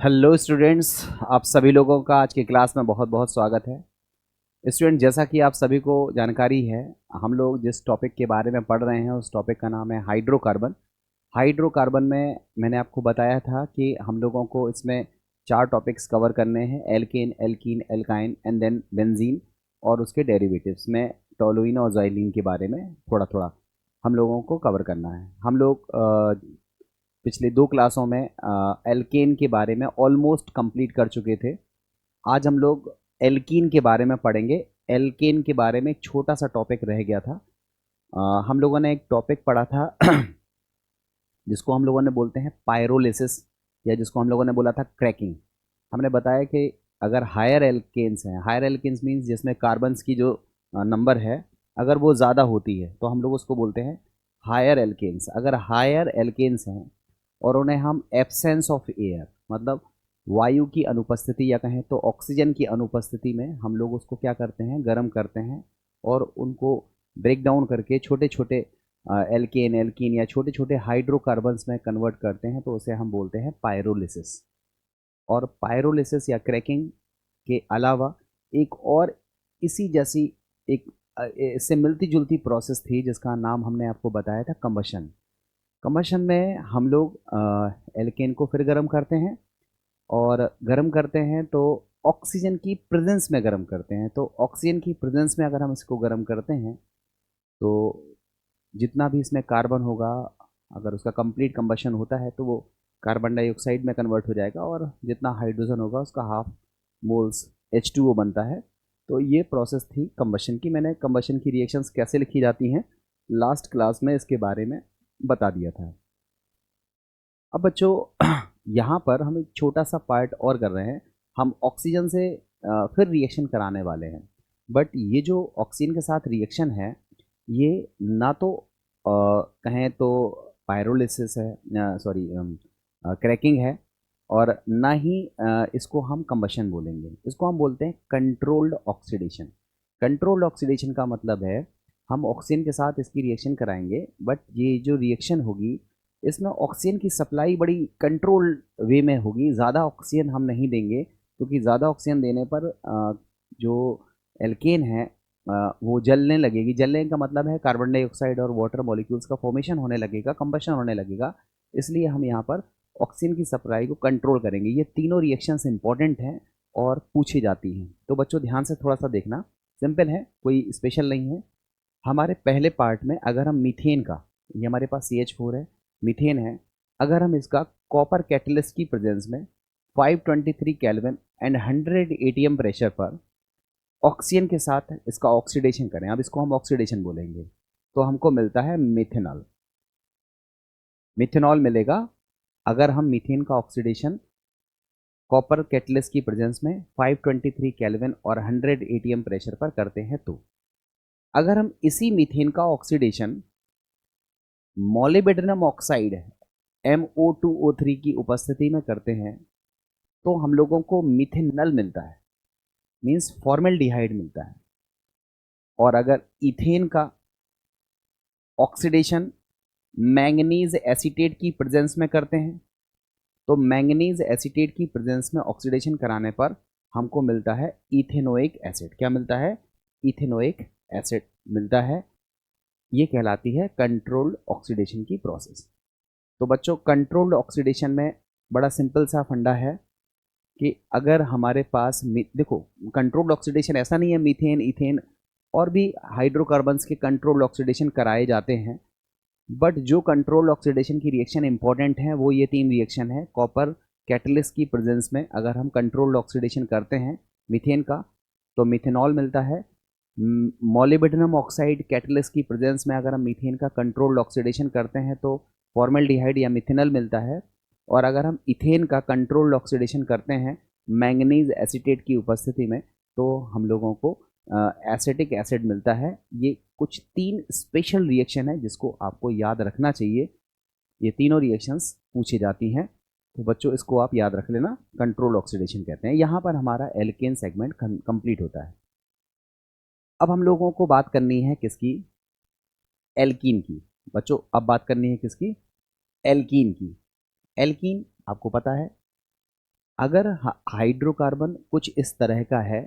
Hello students, आप सभी लोगों का आज की क्लास में बहुत बहुत स्वागत है। स्टूडेंट, जैसा कि आप सभी को जानकारी है, हम लोग जिस टॉपिक के बारे में पढ़ रहे हैं उस टॉपिक का नाम है हाइड्रोकार्बन। हाइड्रोकार्बन में मैंने आपको बताया था कि हम लोगों को इसमें चार टॉपिक्स कवर करने हैं: alkane, alkene, alkyne and then benzene और उसके डेरिवेटिव्स में टोलुइन और ज़ाइलीन के बारे में थोड़ा थोड़ा हम लोगों को कवर करना है। हम लोग पिछले दो क्लासों में एल्केन के बारे में ऑलमोस्ट कंप्लीट कर चुके थे। आज हम लोग एल्कीन के बारे में पढ़ेंगे। एल्केन के बारे में एक छोटा सा टॉपिक रह गया था। हम लोगों ने एक टॉपिक पढ़ा था जिसको हम लोगों ने बोलते हैं पायरोलिसिस, या जिसको हम लोगों ने बोला था क्रैकिंग। हमने बताया कि अगर हायर एल्केन्स हैं, हायर एल्केन्स मीन्स जिसमें कार्बन्स की जो नंबर है, अगर वो ज़्यादा होती है तो हम लोग उसको बोलते हैं हायर एल्केन्स। अगर हायर एल्केन्स हैं और उन्हें हम एब्सेंस ऑफ एयर, मतलब वायु की अनुपस्थिति या कहें तो ऑक्सीजन की अनुपस्थिति में, हम लोग उसको क्या करते हैं, गर्म करते हैं और उनको ब्रेक डाउन करके छोटे छोटे एल्केन, एल्कीन या छोटे छोटे हाइड्रोकार्बन्स में कन्वर्ट करते हैं, तो उसे हम बोलते हैं पायरोलिसिस। और पायरोलिसिस या क्रैकिंग के अलावा एक और इसी जैसी एक इससे मिलती जुलती प्रोसेस थी जिसका नाम हमने आपको बताया था कंबशन। कंबशन में हम लोग एल्केन को फिर गर्म करते हैं, और गर्म करते हैं तो ऑक्सीजन की प्रेजेंस में गर्म करते हैं। तो ऑक्सीजन की प्रेजेंस में अगर हम इसको गर्म करते हैं तो जितना भी इसमें कार्बन होगा, अगर उसका कंप्लीट कंबशन होता है तो वो कार्बन डाइऑक्साइड में कन्वर्ट हो जाएगा, और जितना हाइड्रोजन होगा उसका हाफ मोल्स H2O बनता है। तो ये प्रोसेस थी कंबशन की। मैंने कंबशन की रिएक्शंस कैसे लिखी जाती हैं लास्ट क्लास में इसके बारे में बता दिया था। अब बच्चों यहाँ पर हम एक छोटा सा पार्ट और कर रहे हैं। हम ऑक्सीजन से फिर रिएक्शन कराने वाले हैं, बट ये जो ऑक्सीजन के साथ रिएक्शन है, ये ना तो कहें तो पायरोलिसिस है, सॉरी क्रैकिंग है, और ना ही इसको हम कंबशन बोलेंगे। इसको हम बोलते हैं कंट्रोल्ड ऑक्सीडेशन। कंट्रोल्ड ऑक्सीडेशन का मतलब है हम ऑक्सीजन के साथ इसकी रिएक्शन कराएंगे, बट ये जो रिएक्शन होगी इसमें ऑक्सीजन की सप्लाई बड़ी कंट्रोल वे में होगी। ज़्यादा ऑक्सीजन हम नहीं देंगे, क्योंकि ज़्यादा ऑक्सीजन देने पर जो एल्केन है वो जलने लगेगी। जलने का मतलब है कार्बन डाइऑक्साइड और वाटर मॉलिक्यूल्स का फॉर्मेशन होने लगेगा, कंबशन होने लगेगा। इसलिए हम यहाँ पर ऑक्सीजन की सप्लाई को कंट्रोल करेंगे। ये तीनों रिएक्शंस इंपॉर्टेंट हैं और पूछी जाती हैं। तो बच्चों ध्यान से थोड़ा सा देखना, सिंपल है, कोई स्पेशल नहीं है। हमारे पहले पार्ट में अगर हम मीथेन का, ये हमारे पास CH4 है, मीथेन है, अगर हम इसका कॉपर कैटलिस्ट की प्रेजेंस में 523 केल्विन एंड 100 ATM प्रेशर पर ऑक्सीजन के साथ इसका ऑक्सीडेशन करें, अब इसको हम ऑक्सीडेशन बोलेंगे, तो हमको मिलता है मिथेनॉल। मिथेनॉल मिलेगा अगर हम मीथेन का ऑक्सीडेशन कॉपर कैटलिस्ट की प्रेजेंस में 523 केल्विन और 100 ATM प्रेशर पर करते हैं। तो अगर हम इसी मीथेन का ऑक्सीडेशन मॉलिब्डेनम ऑक्साइड MO2O3 की उपस्थिति में करते हैं, तो हम लोगों को मिथेनल मिलता है, मीन्स फॉर्मेल्डिहाइड मिलता है। और अगर इथेन का ऑक्सीडेशन मैंगनीज एसीटेट की प्रेजेंस में करते हैं, तो मैंगनीज एसीटेट की प्रेजेंस में ऑक्सीडेशन कराने पर हमको मिलता है इथेनोइक एसिड। क्या मिलता है? इथेनोइक एसिड मिलता है। ये कहलाती है कंट्रोल्ड ऑक्सीडेशन की प्रोसेस। तो बच्चों, कंट्रोल्ड ऑक्सीडेशन में बड़ा सिंपल सा फंडा है कि अगर हमारे पास देखो, कंट्रोल्ड ऑक्सीडेशन ऐसा नहीं है मीथेन, इथेन और भी हाइड्रोकार्बन्स के कंट्रोल्ड ऑक्सीडेशन कराए जाते हैं, बट जो कंट्रोल्ड ऑक्सीडेशन की रिएक्शन इंपॉर्टेंट है वो ये तीन रिएक्शन है। कॉपर कैटलिस्ट की प्रेजेंस में अगर हम कंट्रोल्ड ऑक्सीडेशन करते हैं मीथेन का, तो मिथेनॉल मिलता है। मॉलिब्डेनम ऑक्साइड कैटलिस्ट की प्रेजेंस में अगर हम मीथेन का कंट्रोल्ड ऑक्सीडेशन करते हैं तो फॉर्मल्डिहाइड या मिथेनल मिलता है। और अगर हम इथेन का कंट्रोल्ड ऑक्सीडेशन करते हैं मैंगनीज एसीटेट की उपस्थिति में, तो हम लोगों को एसिटिक एसिड मिलता है। ये कुछ तीन स्पेशल रिएक्शन है जिसको आपको याद रखना चाहिए। ये तीनों रिएक्शंस पूछी जाती हैं, तो बच्चों इसको आप याद रख लेना, कंट्रोल ऑक्सीडेशन कहते हैं। यहाँ पर हमारा एल्केन सेगमेंट कंप्लीट होता है। अब हम लोगों को बात करनी है किसकी? एल्कीन की। बच्चों अब बात करनी है किसकी? एल्कीन की। एल्कीन आपको पता है अगर हाइड्रोकार्बन कुछ इस तरह का है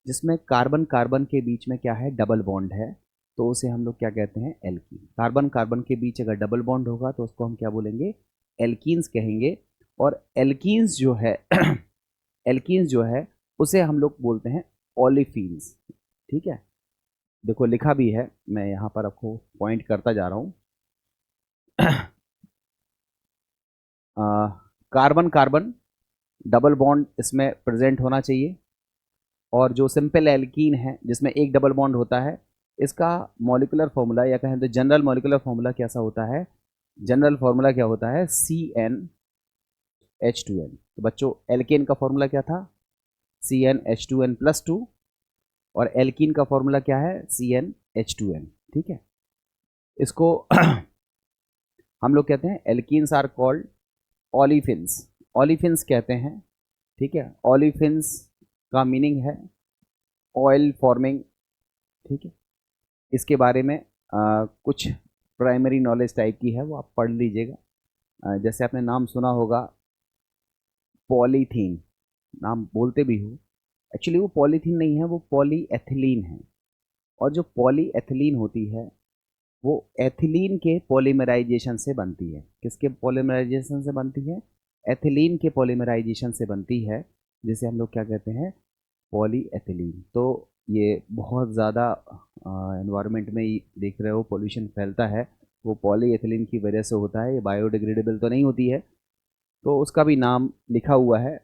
जिसमें कार्बन कार्बन के बीच में क्या है, डबल बॉन्ड है, तो उसे हम लोग क्या कहते हैं, एल्कीन। कार्बन कार्बन के बीच अगर डबल बॉन्ड होगा तो उसको हम क्या बोलेंगे, एल्कीन्स कहेंगे। और एल्कीन्स जो है एल्कीन्स जो है उसे हम लोग बोलते हैं ओलिफिन्स। ठीक है, देखो लिखा भी है, मैं यहाँ पर आपको पॉइंट करता जा रहा हूँ। कार्बन कार्बन डबल बॉन्ड इसमें प्रेजेंट होना चाहिए। और जो सिंपल एल्कीन है जिसमें एक डबल बॉन्ड होता है, इसका मॉलिक्यूलर फॉर्मूला या कहें तो जनरल मॉलिक्यूलर फॉर्मूला कैसा होता है, जनरल फॉर्मूला क्या होता है, CnH2n। तो बच्चों एल्केन का फॉर्मूला क्या था, CnH2n+2, और एल्कीन का फॉर्मूला क्या है, CnH2n। ठीक है, इसको हम लोग कहते हैं alkenes are called olefins, olefins कहते हैं। ठीक है, ओलिफिन्स का मीनिंग है ऑयल फॉर्मिंग। ठीक है, इसके बारे में कुछ प्राइमरी नॉलेज टाइप की है, वो आप पढ़ लीजिएगा। जैसे आपने नाम सुना होगा पॉलीथीन, नाम बोलते भी हो, एक्चुअली वो पॉलीथीन नहीं है, वो पॉलीएथिलीन है। और जो पॉलीएथिलीन होती है वो एथिलीन के पॉलीमराइजेशन से बनती है। किसके पॉलीमराइजेशन से बनती है, एथिलीन के पॉलीमराइजेशन से बनती है, जिसे हम लोग क्या कहते हैं, पॉलीएथिलीन। तो ये बहुत ज़्यादा एनवायरनमेंट में ही देख रहे हो पोल्यूशन फैलता है, वो पॉलीएथिलीन की वजह से होता है। ये बायोडिग्रेडेबल तो नहीं होती है, तो उसका भी नाम लिखा हुआ है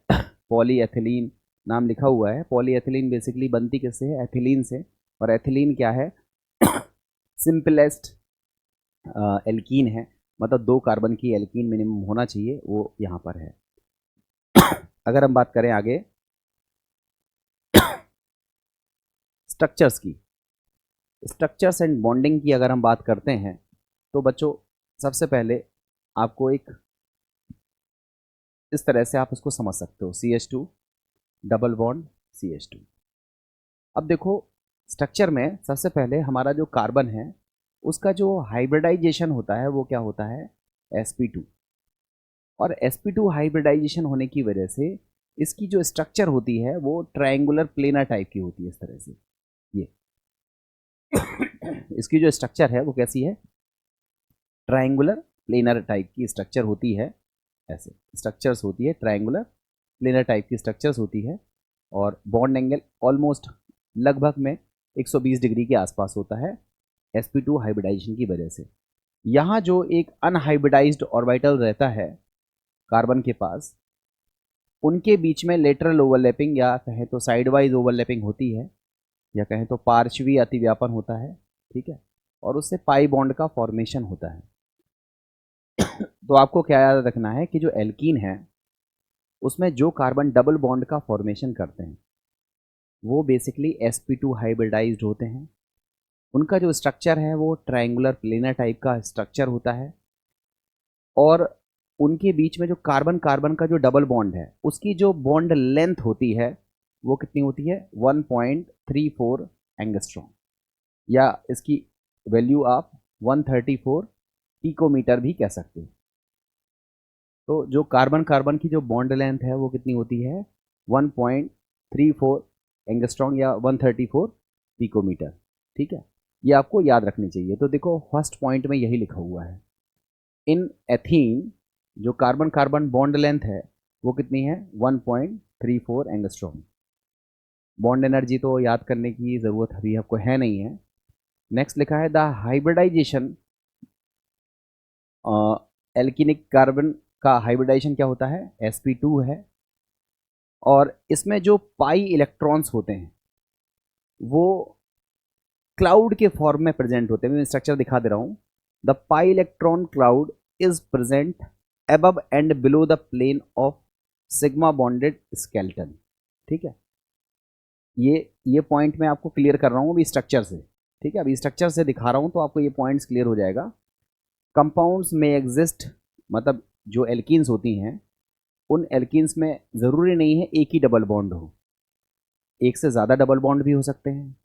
पॉलीएथिलीन नाम लिखा हुआ है। पॉलीएथिलीन बेसिकली बनती किससे है, एथिलीन से। और एथिलीन क्या है, सिंपलेस्ट एल्कीन है, मतलब 2 कार्बन की एल्कीन मिनिमम होना चाहिए, वो यहाँ पर है। अगर हम बात करें आगे स्ट्रक्चर्स की, स्ट्रक्चर्स एंड बॉन्डिंग की अगर हम बात करते हैं, तो बच्चों सबसे पहले आपको एक इस तरह से आप इसको समझ सकते हो, CH2 डबल बॉन्ड CH2। अब देखो स्ट्रक्चर में सबसे पहले हमारा जो कार्बन है उसका जो हाइब्रिडाइजेशन होता है वो क्या होता है, sp2। और sp2 हाइब्रिडाइजेशन होने की वजह से इसकी जो स्ट्रक्चर होती है वो ट्रायंगुलर प्लेनर टाइप की होती है, इस तरह से। ये इसकी जो स्ट्रक्चर है वो कैसी है, ट्रायंगुलर प्लेनर टाइप की स्ट्रक्चर होती है। ऐसे स्ट्रक्चर्स होती है, ट्रायंगुलर प्लेनर टाइप की स्ट्रक्चर्स होती है। और बॉन्ड एंगल ऑलमोस्ट लगभग में 120 डिग्री के आसपास होता है sp2 हाइब्रिडाइजेशन की वजह से। यहाँ जो एक अनहाइब्रिडाइज्ड ऑर्बिटल रहता है कार्बन के पास, उनके बीच में लेटरल ओवरलैपिंग या कहें तो साइडवाइज ओवरलैपिंग होती है, या कहें तो पार्श्वी अतिव्यापन होता है। ठीक है, और उससे पाई बॉन्ड का फॉर्मेशन होता है। तो आपको क्या याद रखना है कि जो एल्कीन है उसमें जो कार्बन डबल बॉन्ड का फॉर्मेशन करते हैं वो बेसिकली sp2 हाइब्रिडाइज्ड होते हैं। उनका जो स्ट्रक्चर है वो ट्रायंगुलर प्लेनर टाइप का स्ट्रक्चर होता है। और उनके बीच में जो कार्बन कार्बन का जो डबल बॉन्ड है उसकी जो बॉन्ड लेंथ होती है वो कितनी होती है, 1.34 एंगस्ट्रॉम, या इसकी वैल्यू आप 134 पिकोमीटर भी कह सकते हो। तो जो कार्बन कार्बन की जो बॉन्ड लेंथ है वो कितनी होती है, 1.34 एंगस्ट्रॉम या 134 पिकोमीटर। ठीक है, ये आपको याद रखनी चाहिए। तो देखो फर्स्ट पॉइंट में यही लिखा हुआ है, इन एथीन जो कार्बन कार्बन बॉन्ड लेंथ है वो कितनी है, 1.34 एंगस्ट्रॉम। बॉन्ड एनर्जी तो याद करने की ज़रूरत अभी आपको है नहीं है। नेक्स्ट लिखा है द हाइब्रिडाइजेशन, एल्कीनिक कार्बन का हाइब्रिडाइजेशन क्या होता है, sp2 है। और इसमें जो पाई इलेक्ट्रॉन्स होते हैं वो क्लाउड के फॉर्म में प्रेजेंट होते हैं। मैं स्ट्रक्चर दिखा दे रहा हूँ। The pi electron cloud is present above and below the plane of sigma bonded skeleton। ठीक है, ये पॉइंट मैं आपको क्लियर कर रहा हूँ अभी स्ट्रक्चर से। ठीक है, अभी स्ट्रक्चर से दिखा रहा हूँ तो आपको ये पॉइंट्स क्लियर हो जाएगा। कंपाउंड्स में एग्जिस्ट, मतलब जो एल्कीन्स होती हैं उन एल्कीन्स में ज़रूरी नहीं है एक ही डबल बॉन्ड हो, एक से ज़्यादा डबल बॉन्ड भी हो सकते हैं।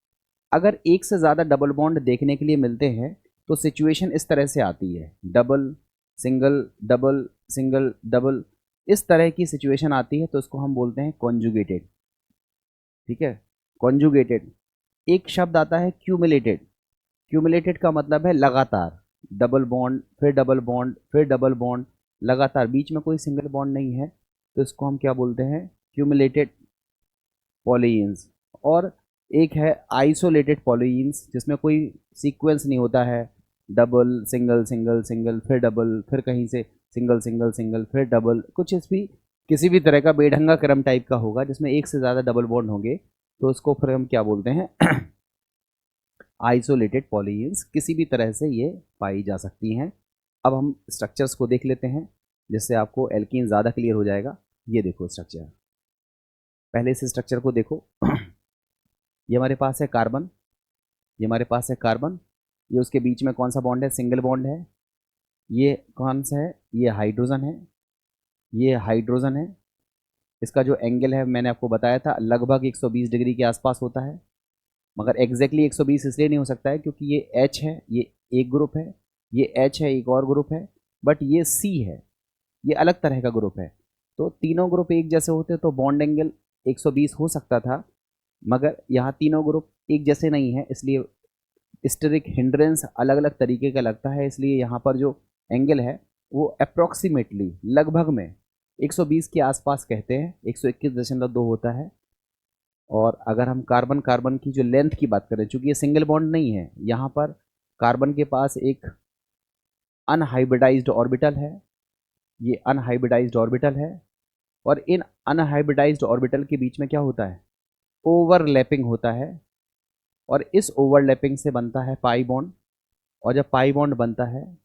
अगर एक से ज़्यादा डबल बॉन्ड देखने के लिए मिलते हैं तो सिचुएशन इस तरह से आती है, double single double single double, इस तरह की सिचुएशन आती है तो इसको हम बोलते हैं कॉन्जुगेटेड। ठीक है, कॉन्जुगेटेड। एक शब्द आता है क्यूमुलेटेड। क्यूमुलेटेड का मतलब है लगातार, डबल बॉन्ड फिर डबल बॉन्ड फिर डबल बॉन्ड, लगातार, बीच में कोई सिंगल बॉन्ड नहीं है, तो इसको हम क्या बोलते हैं, क्यूमुलेटेड पॉलीइंस। और एक है आइसोलेटेड पॉलीइंस, जिसमें कोई सीक्वेंस नहीं होता है, डबल सिंगल सिंगल सिंगल फिर डबल, फिर कहीं से सिंगल सिंगल सिंगल फिर डबल, कुछ इस भी किसी भी तरह का बेढंगा क्रम टाइप का होगा जिसमें एक से ज़्यादा डबल बॉन्ड होंगे, तो उसको फिर हम क्या बोलते हैं आइसोलेटेड पॉलीइंस। किसी भी तरह से ये पाई जा सकती हैं। अब हम स्ट्रक्चर्स को देख लेते हैं जिससे आपको एल्कीन ज़्यादा क्लियर हो जाएगा। ये देखो स्ट्रक्चर, पहले इस स्ट्रक्चर को देखो ये हमारे पास है कार्बन, ये हमारे पास है कार्बन, ये उसके बीच में कौन सा बॉन्ड है, सिंगल बॉन्ड है। ये कौन सा है, ये हाइड्रोजन है, ये हाइड्रोजन है। इसका जो एंगल है मैंने आपको बताया था लगभग 120 डिग्री के आसपास होता है, मगर एग्जैक्टली 120 इसलिए नहीं हो सकता है क्योंकि ये H है, ये एक ग्रुप है, ये H है एक और ग्रुप है, बट ये C है, ये अलग तरह का ग्रुप है। तो तीनों ग्रुप एक जैसे होते तो बॉन्ड एंगल 120 हो सकता था, मगर यहाँ तीनों ग्रुप एक जैसे नहीं है, इसलिए स्टेरिक हिंड्रेंस अलग अलग तरीके का लगता है। इसलिए यहाँ पर जो एंगल है वो अप्रॉक्सीमेटली लगभग में 120 के आसपास कहते हैं, 121.2 होता है। और अगर हम कार्बन कार्बन की जो लेंथ की बात करें, चूंकि ये सिंगल बॉन्ड नहीं है, यहाँ पर कार्बन के पास एक अनहाइब्रिडाइज्ड ऑर्बिटल है, ये अनहाइब्रिडाइज्ड ऑर्बिटल है, और इन अनहाइब्रिडाइज्ड ऑर्बिटल के बीच में क्या होता है, ओवरलैपिंग होता है, और इस ओवरलैपिंग से बनता है पाई बॉन्ड। और जब पाई बॉन्ड बनता है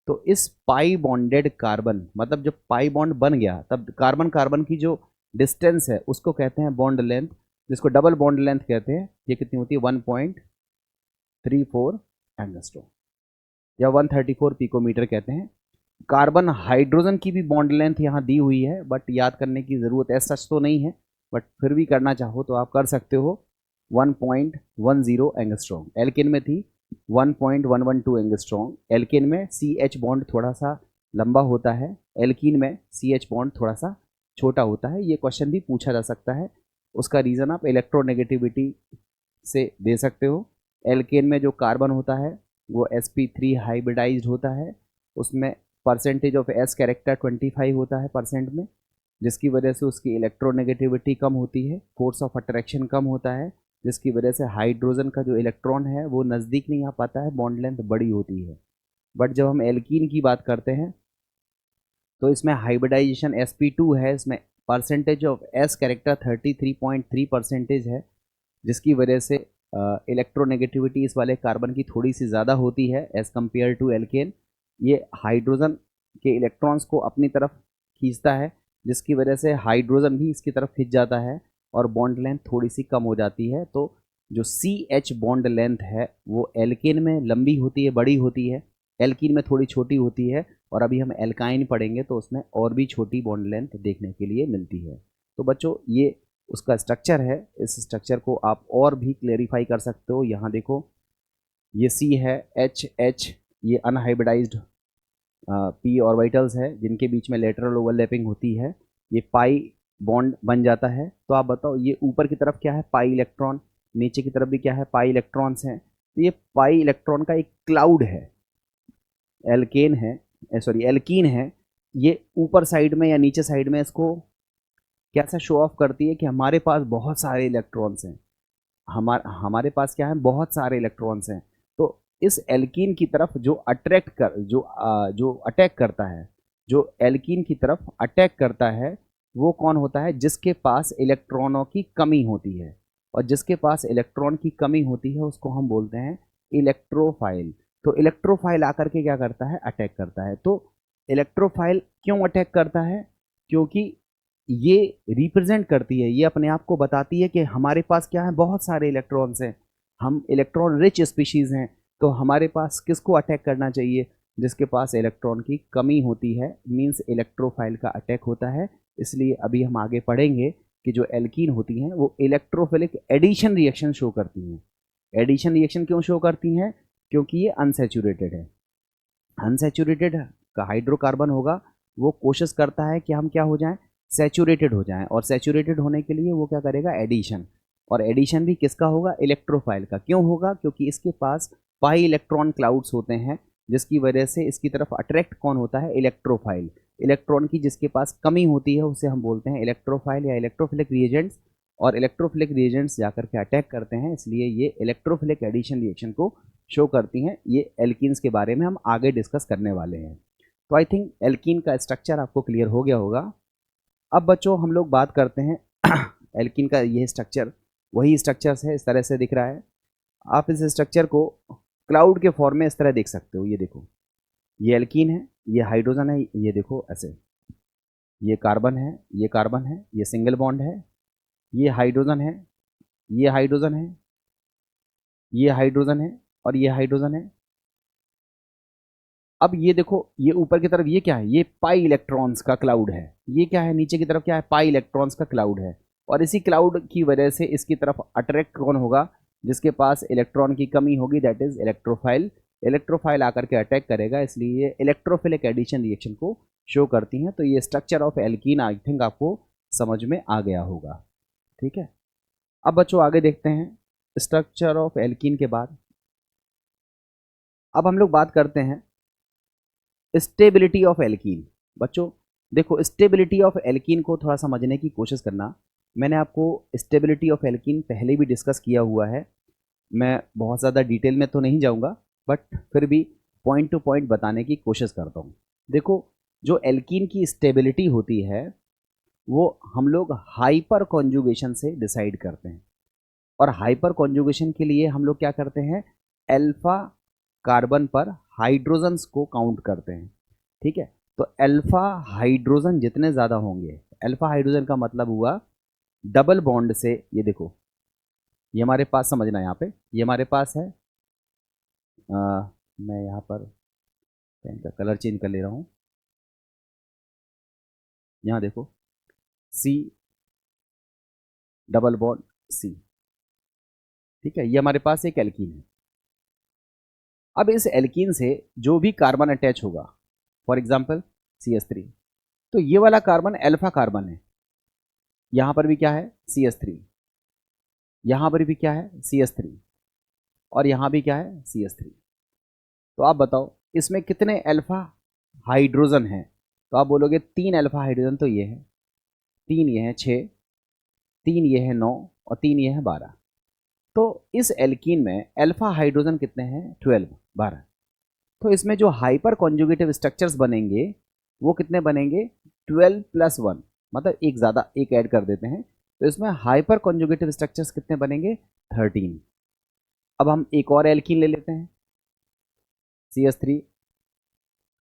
तो इस पाई बॉन्डेड कार्बन, मतलब जब पाई बॉन्ड बन गया तब कार्बन कार्बन की जो डिस्टेंस है उसको कहते हैं बॉन्ड लेंथ, जिसको डबल बॉन्ड लेंथ कहते हैं। ये कितनी होती है, 1.34 एंगस्ट्रॉम या 134 पिकोमीटर कहते हैं। कार्बन हाइड्रोजन की भी बॉन्ड लेंथ यहाँ दी हुई है, बट याद करने की ज़रूरत है, सच तो नहीं है, बट फिर भी करना चाहो तो आप कर सकते हो। 1.10 एंगस्ट्रॉम, एल्केन में थी 1.112 एंगस्ट्रॉम। एल्केन में CH बॉन्ड थोड़ा सा लंबा होता है, एल्कीन में CH बॉन्ड थोड़ा सा छोटा होता है। ये क्वेश्चन भी पूछा जा सकता है, उसका रीज़न आप इलेक्ट्रोनेगेटिविटी से दे सकते हो। एल्केन में जो कार्बन होता है वो sp3 हाइब्रिडाइज्ड होता है, उसमें परसेंटेज ऑफ S कैरेक्टर 25 होता है परसेंट में, जिसकी वजह से उसकी इलेक्ट्रोनेगेटिविटी कम होती है, फोर्स ऑफ अट्रैक्शन कम होता है, जिसकी वजह से हाइड्रोजन का जो इलेक्ट्रॉन है वो नज़दीक नहीं आ पाता है, बॉन्ड लेंथ बड़ी होती है। बट जब हम एल्कीन की बात करते हैं तो इसमें हाइब्रिडाइजेशन sp2 है, इसमें percentage of S character 33.3 percentage है, जिसकी वजह से इलेक्ट्रोनेगेटिविटी इस वाले कार्बन की थोड़ी सी ज़्यादा होती है एज़ कम्पेयर टू एल्केन। ये हाइड्रोजन के इलेक्ट्रॉन्स को अपनी तरफ खींचता है, जिसकी वजह से हाइड्रोजन भी इसकी तरफ खिंच जाता है और बॉन्ड लेंथ थोड़ी सी कम हो जाती है। तो जो CH बॉन्ड लेंथ है वो एल्केन में लंबी होती है, बड़ी होती है, एल्कीन में थोड़ी छोटी होती है, और अभी हम एल्काइन पढ़ेंगे तो उसमें और भी छोटी बॉन्ड लेंथ देखने के लिए मिलती है। तो बच्चों ये उसका स्ट्रक्चर है, इस स्ट्रक्चर को आप और भी क्लेरिफाई कर सकते हो। यहाँ देखो ये C है, H ये अनहाइब्रिडाइज्ड p ऑर्बिटल्स है जिनके बीच में लेटरल ओवरलैपिंग होती है, ये पाई बॉन्ड बन जाता है। तो आप बताओ ये ऊपर की तरफ क्या है, पाई इलेक्ट्रॉन, नीचे की तरफ भी क्या है, पाई इलेक्ट्रॉन्स हैं। तो ये पाई इलेक्ट्रॉन का एक क्लाउड है, एल्केन है, सॉरी एल्कीन है, ये ऊपर साइड में या नीचे साइड में इसको कैसा शो ऑफ करती है कि हमारे पास बहुत सारे इलेक्ट्रॉन्स हैं, हमारे पास क्या है, बहुत सारे इलेक्ट्रॉन्स हैं। तो इस एल्कीन की तरफ जो अट्रैक्ट कर जो अटैक करता है, जो एल्कीन की तरफ अटैक करता है वो कौन होता है, जिसके पास इलेक्ट्रॉनों की कमी होती है, और जिसके पास इलेक्ट्रॉन की कमी होती है उसको हम बोलते हैं इलेक्ट्रोफाइल। तो इलेक्ट्रोफाइल आकर के क्या करता है, अटैक करता है। तो इलेक्ट्रोफाइल क्यों अटैक करता है, क्योंकि ये रिप्रेजेंट करती है, ये अपने आप को बताती है कि हमारे पास क्या है, बहुत सारे इलेक्ट्रॉन्स हैं, हम इलेक्ट्रॉन रिच स्पीशीज़ हैं। तो हमारे पास किसको अटैक करना चाहिए, जिसके पास इलेक्ट्रॉन की कमी होती है, मींस इलेक्ट्रोफाइल का अटैक होता है। इसलिए अभी हम आगे पढ़ेंगे कि जो एल्कीन होती हैं वो इलेक्ट्रोफिलिक एडिशन रिएक्शन शो करती हैं। एडिशन रिएक्शन क्यों शो करती हैं, क्योंकि ये अनसैचुरेटेड है, अनसैचुरेटेड का हाइड्रोकार्बन होगा वो कोशिश करता है कि हम क्या हो जाएं, सैचुरेटेड हो जाएं, और सैचुरेटेड होने के लिए वो क्या करेगा, एडिशन। और एडिशन भी किसका होगा, इलेक्ट्रोफाइल का। क्यों होगा, क्योंकि इसके पास पाई इलेक्ट्रॉन क्लाउड्स होते हैं, जिसकी वजह से इसकी तरफ अट्रैक्ट कौन होता है, इलेक्ट्रोफाइल। इलेक्ट्रॉन की जिसके पास कमी होती है उसे हम बोलते हैं इलेक्ट्रोफाइल या इलेक्ट्रोफिलिक रिएजेंट्स, और इलेक्ट्रोफिलिक रिएजेंट्स जाकर के अटैक करते हैं, इसलिए ये इलेक्ट्रोफिलिक एडिशन रिएक्शन को शो करती हैं। ये एल्कीन्स के बारे में हम आगे डिस्कस करने वाले हैं। तो आई थिंक एल्कीन का स्ट्रक्चर आपको क्लियर हो गया होगा। अब बच्चों हम लोग बात करते हैं एल्कीन का ये स्ट्रक्चर, वही स्ट्रक्चर्स है, इस तरह से दिख रहा है। आप इस स्ट्रक्चर को क्लाउड के फॉर्म में इस तरह देख सकते हो। ये देखो, ये एल्कीन है, ये हाइड्रोजन है, ये देखो ऐसे, ये कार्बन है, ये कार्बन है, ये सिंगल बॉन्ड है, ये हाइड्रोजन है, ये हाइड्रोजन है, ये हाइड्रोजन है, और ये हाइड्रोजन है। अब ये देखो, ये ऊपर की तरफ ये क्या है, ये पाई इलेक्ट्रॉन्स का क्लाउड है। ये क्या है, नीचे की तरफ क्या है, पाई इलेक्ट्रॉन्स का क्लाउड है। और इसी क्लाउड की वजह से इसकी तरफ अट्रैक्ट कौन होगा, जिसके पास इलेक्ट्रॉन की कमी होगी, दैट इज इलेक्ट्रोफाइल। इलेक्ट्रोफाइल आकर के अटैक करेगा, इसलिए ये इलेक्ट्रोफिलिक एडिशन रिएक्शन को शो करती हैं। तो ये structure of alkene I think आपको समझ में आ गया होगा। ठीक है, अब बच्चों आगे देखते हैं स्ट्रक्चर ऑफ एल्कीन के बाद। अब हम लोग बात करते हैं स्टेबिलिटी ऑफ एल्कीन। बच्चों देखो, स्टेबिलिटी ऑफ एल्कीन को थोड़ा समझने की कोशिश करना। मैंने आपको स्टेबिलिटी ऑफ एल्कीन पहले भी डिस्कस किया हुआ है, मैं बहुत ज़्यादा डिटेल में तो नहीं जाऊंगा, बट फिर भी पॉइंट टू पॉइंट बताने की कोशिश करता हूँ। देखो, जो एल्कीन की स्टेबिलिटी होती है वो हम लोग हाइपर कॉन्जुगेशन से डिसाइड करते हैं। और हाइपर कॉन्जुगेशन के लिए हम लोग क्या करते हैं, अल्फा कार्बन पर हाइड्रोजन्स को काउंट करते हैं। ठीक है, तो अल्फा हाइड्रोजन जितने ज़्यादा होंगे, अल्फा हाइड्रोजन का मतलब हुआ डबल बॉन्ड से, ये देखो, ये हमारे पास, समझना यहाँ पे, ये हमारे पास है, मैं यहाँ पर पेन का कलर चेंज कर ले रहा हूँ। यहाँ देखो, सी डबल बॉन्ड सी। ठीक है, ये हमारे पास एक एल्कीन है। अब इस एल्कीन से जो भी कार्बन अटैच होगा, फॉर एग्जांपल CH3, तो ये वाला कार्बन अल्फा कार्बन है। यहां पर भी क्या है, CH3, यहां पर भी क्या है, CH3, और यहां भी क्या है, CH3। तो आप बताओ इसमें कितने अल्फा हाइड्रोजन हैं। तो आप बोलोगे 3 अल्फा हाइड्रोजन, तो ये है 3, ये है 6, 3 ये है 9, और 3 ये है 12। तो इस एल्कीन में अल्फा हाइड्रोजन कितने हैं, 12, 12। तो इसमें जो हाइपर कॉन्जुगेटिव स्ट्रक्चर्स बनेंगे वो कितने बनेंगे, 12 + 1, मतलब एक ज़्यादा, एक ऐड कर देते हैं। तो इसमें हाइपर कॉन्जुगेटिव स्ट्रक्चर्स कितने बनेंगे, 13। अब हम एक और एल्कीन ले लेते हैं, CH3,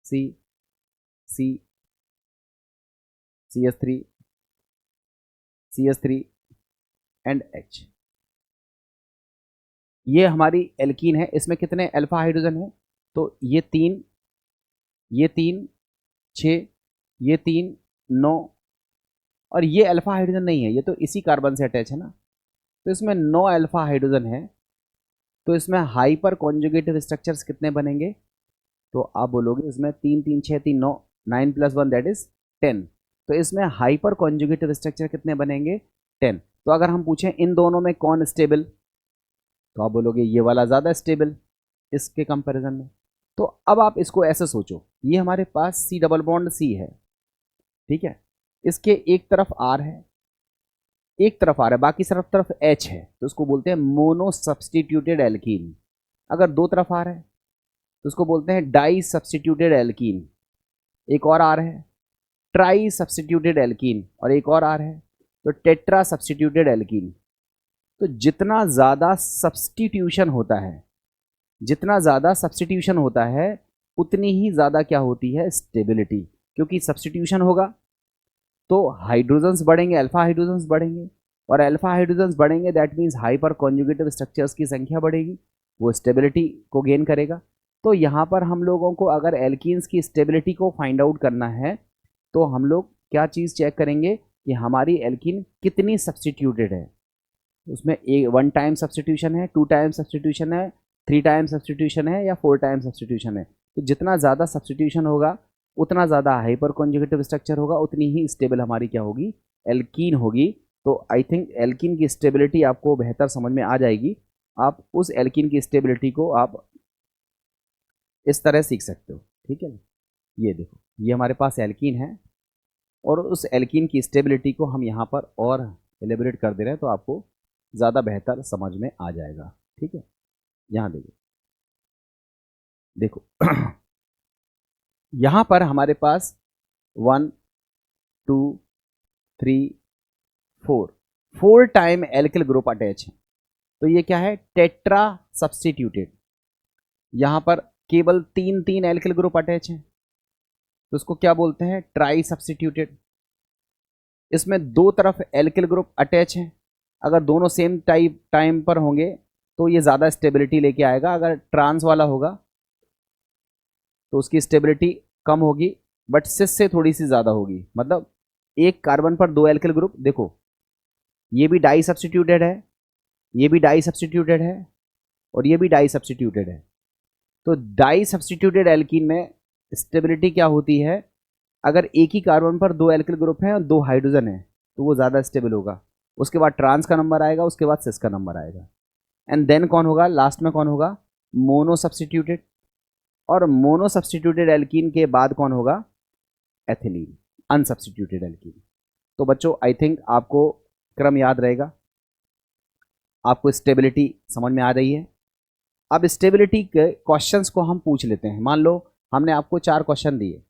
C, C, CH3, CH3 and H। ये हमारी एल्कीन है, इसमें कितने अल्फा हाइड्रोजन है, तो ये 3, ये 3, 6, ये 3, 9, और ये अल्फा हाइड्रोजन नहीं है, ये तो इसी कार्बन से अटैच है ना। तो इसमें 9 अल्फा हाइड्रोजन है। तो इसमें हाइपर कॉन्जुगेटिव स्ट्रक्चर्स कितने बनेंगे, तो आप बोलोगे इसमें 3, 3, 6, 3, 9, 9 + 1 दैट इज 10। तो इसमें हाइपर कॉन्जुगेटिव स्ट्रक्चर कितने बनेंगे, 10। तो अगर हम पूछें इन दोनों में कौन स्टेबल, तो आप बोलोगे ये वाला ज़्यादा स्टेबल इसके कंपैरिजन में। तो अब आप इसको ऐसे सोचो, ये हमारे पास C डबल बॉन्ड C है, ठीक है, इसके एक तरफ R है, एक तरफ R है, बाकी सब तरफ H है, तो उसको बोलते हैं मोनो सब्सटीट्यूटेड एल्कीन। अगर दो तरफ R है तो उसको बोलते हैं डाई सब्सटीट्यूटेड एल्कीन। एक और R है, ट्राई सब्सटीट्यूटेड एल्कीन, और एक और R है तो टेट्रा सब्सटीट्यूटेड एल्कीन। तो जितना ज़्यादा सब्सटीट्यूशन होता है, जितना ज़्यादा सब्सटीट्यूशन होता है उतनी ही ज़्यादा क्या होती है, स्टेबिलिटी। क्योंकि सब्सटीट्यूशन होगा तो हाइड्रोजन्स बढ़ेंगे, अल्फा हाइड्रोजन्स बढ़ेंगे, और अल्फा हाइड्रोजन्स बढ़ेंगे that means hyper conjugative structures की संख्या बढ़ेगी, वो स्टेबिलिटी को गेन करेगा। तो यहाँ पर हम लोगों को अगर एल्कीन्स की स्टेबिलिटी को फाइंड आउट करना है तो हम लोग क्या चीज़ चेक करेंगे कि हमारी एल्कीन कितनी सब्सटीट्यूटेड है। उसमें 1 टाइम सब्सटीट्यूशन है, 2 टाइम सब्सटीट्यूशन है, 3 टाइम सब्सटीट्यूशन है, या 4 टाइम सब्सटीट्यूशन है। तो जितना ज़्यादा सब्सटीट्यूशन होगा उतना ज़्यादा हाइपर कॉन्जुगेटिव स्ट्रक्चर होगा, उतनी ही स्टेबल हमारी क्या होगी, एल्कीन होगी। तो आई थिंक एल्कीन की स्टेबिलिटी आपको बेहतर समझ में आ जाएगी। आप उस एल्कीन की स्टेबिलिटी को आप इस तरह सीख सकते हो, ठीक है। ये देखो, ये हमारे पास एल्कीन है और उस एल्कीन की स्टेबिलिटी को हम यहाँ पर और एलिब्रेट कर दे रहे हैं, तो आपको ज़्यादा बेहतर समझ में आ जाएगा, ठीक है। यहाँ देखो, देखो यहाँ पर हमारे पास 1 2 3 4 टाइम एल्किल ग्रुप अटैच है। तो ये क्या है, टेट्रा सब्स्टिट्यूटेड। यहाँ पर केवल 3 एल्किल ग्रुप अटैच हैं, तो उसको क्या बोलते हैं, ट्राई सब्स्टिट्यूटेड। इसमें दो तरफ एल्किल ग्रुप अटैच हैं। अगर दोनों सेम टाइम पर होंगे तो ये ज़्यादा स्टेबिलिटी लेके आएगा। अगर ट्रांस वाला होगा तो उसकी स्टेबिलिटी कम होगी, बट सिस से थोड़ी सी ज़्यादा होगी। मतलब एक कार्बन पर दो एल्किल ग्रुप, देखो ये भी डाई सब्स्टिट्यूटेड है, ये भी डाई सब्स्टिट्यूटेड है और ये भी डाई सब्स्टिट्यूटेड है। तो डाई सब्स्टिट्यूटेड एल्कीन में स्टेबिलिटी क्या होती है, अगर एक ही कार्बन पर दो एल्किल ग्रुप हैं और दो हाइड्रोजन है तो वो ज़्यादा स्टेबल होगा। उसके बाद ट्रांस का नंबर आएगा, उसके बाद सिस का नंबर आएगा, एंड देन कौन होगा, लास्ट में कौन होगा, मोनो सब्स्टिट्यूटेड। और मोनो सब्स्टिट्यूटेड एल्कीन के बाद कौन होगा, एथिलीन, अनसब्स्टिट्यूटेड एल्कीन। तो बच्चों आई थिंक आपको क्रम याद रहेगा, आपको स्टेबिलिटी समझ में आ रही है। अब स्टेबिलिटी के क्वेश्चंस को हम पूछ लेते हैं। मान लो हमने आपको 4 क्वेश्चन दिए।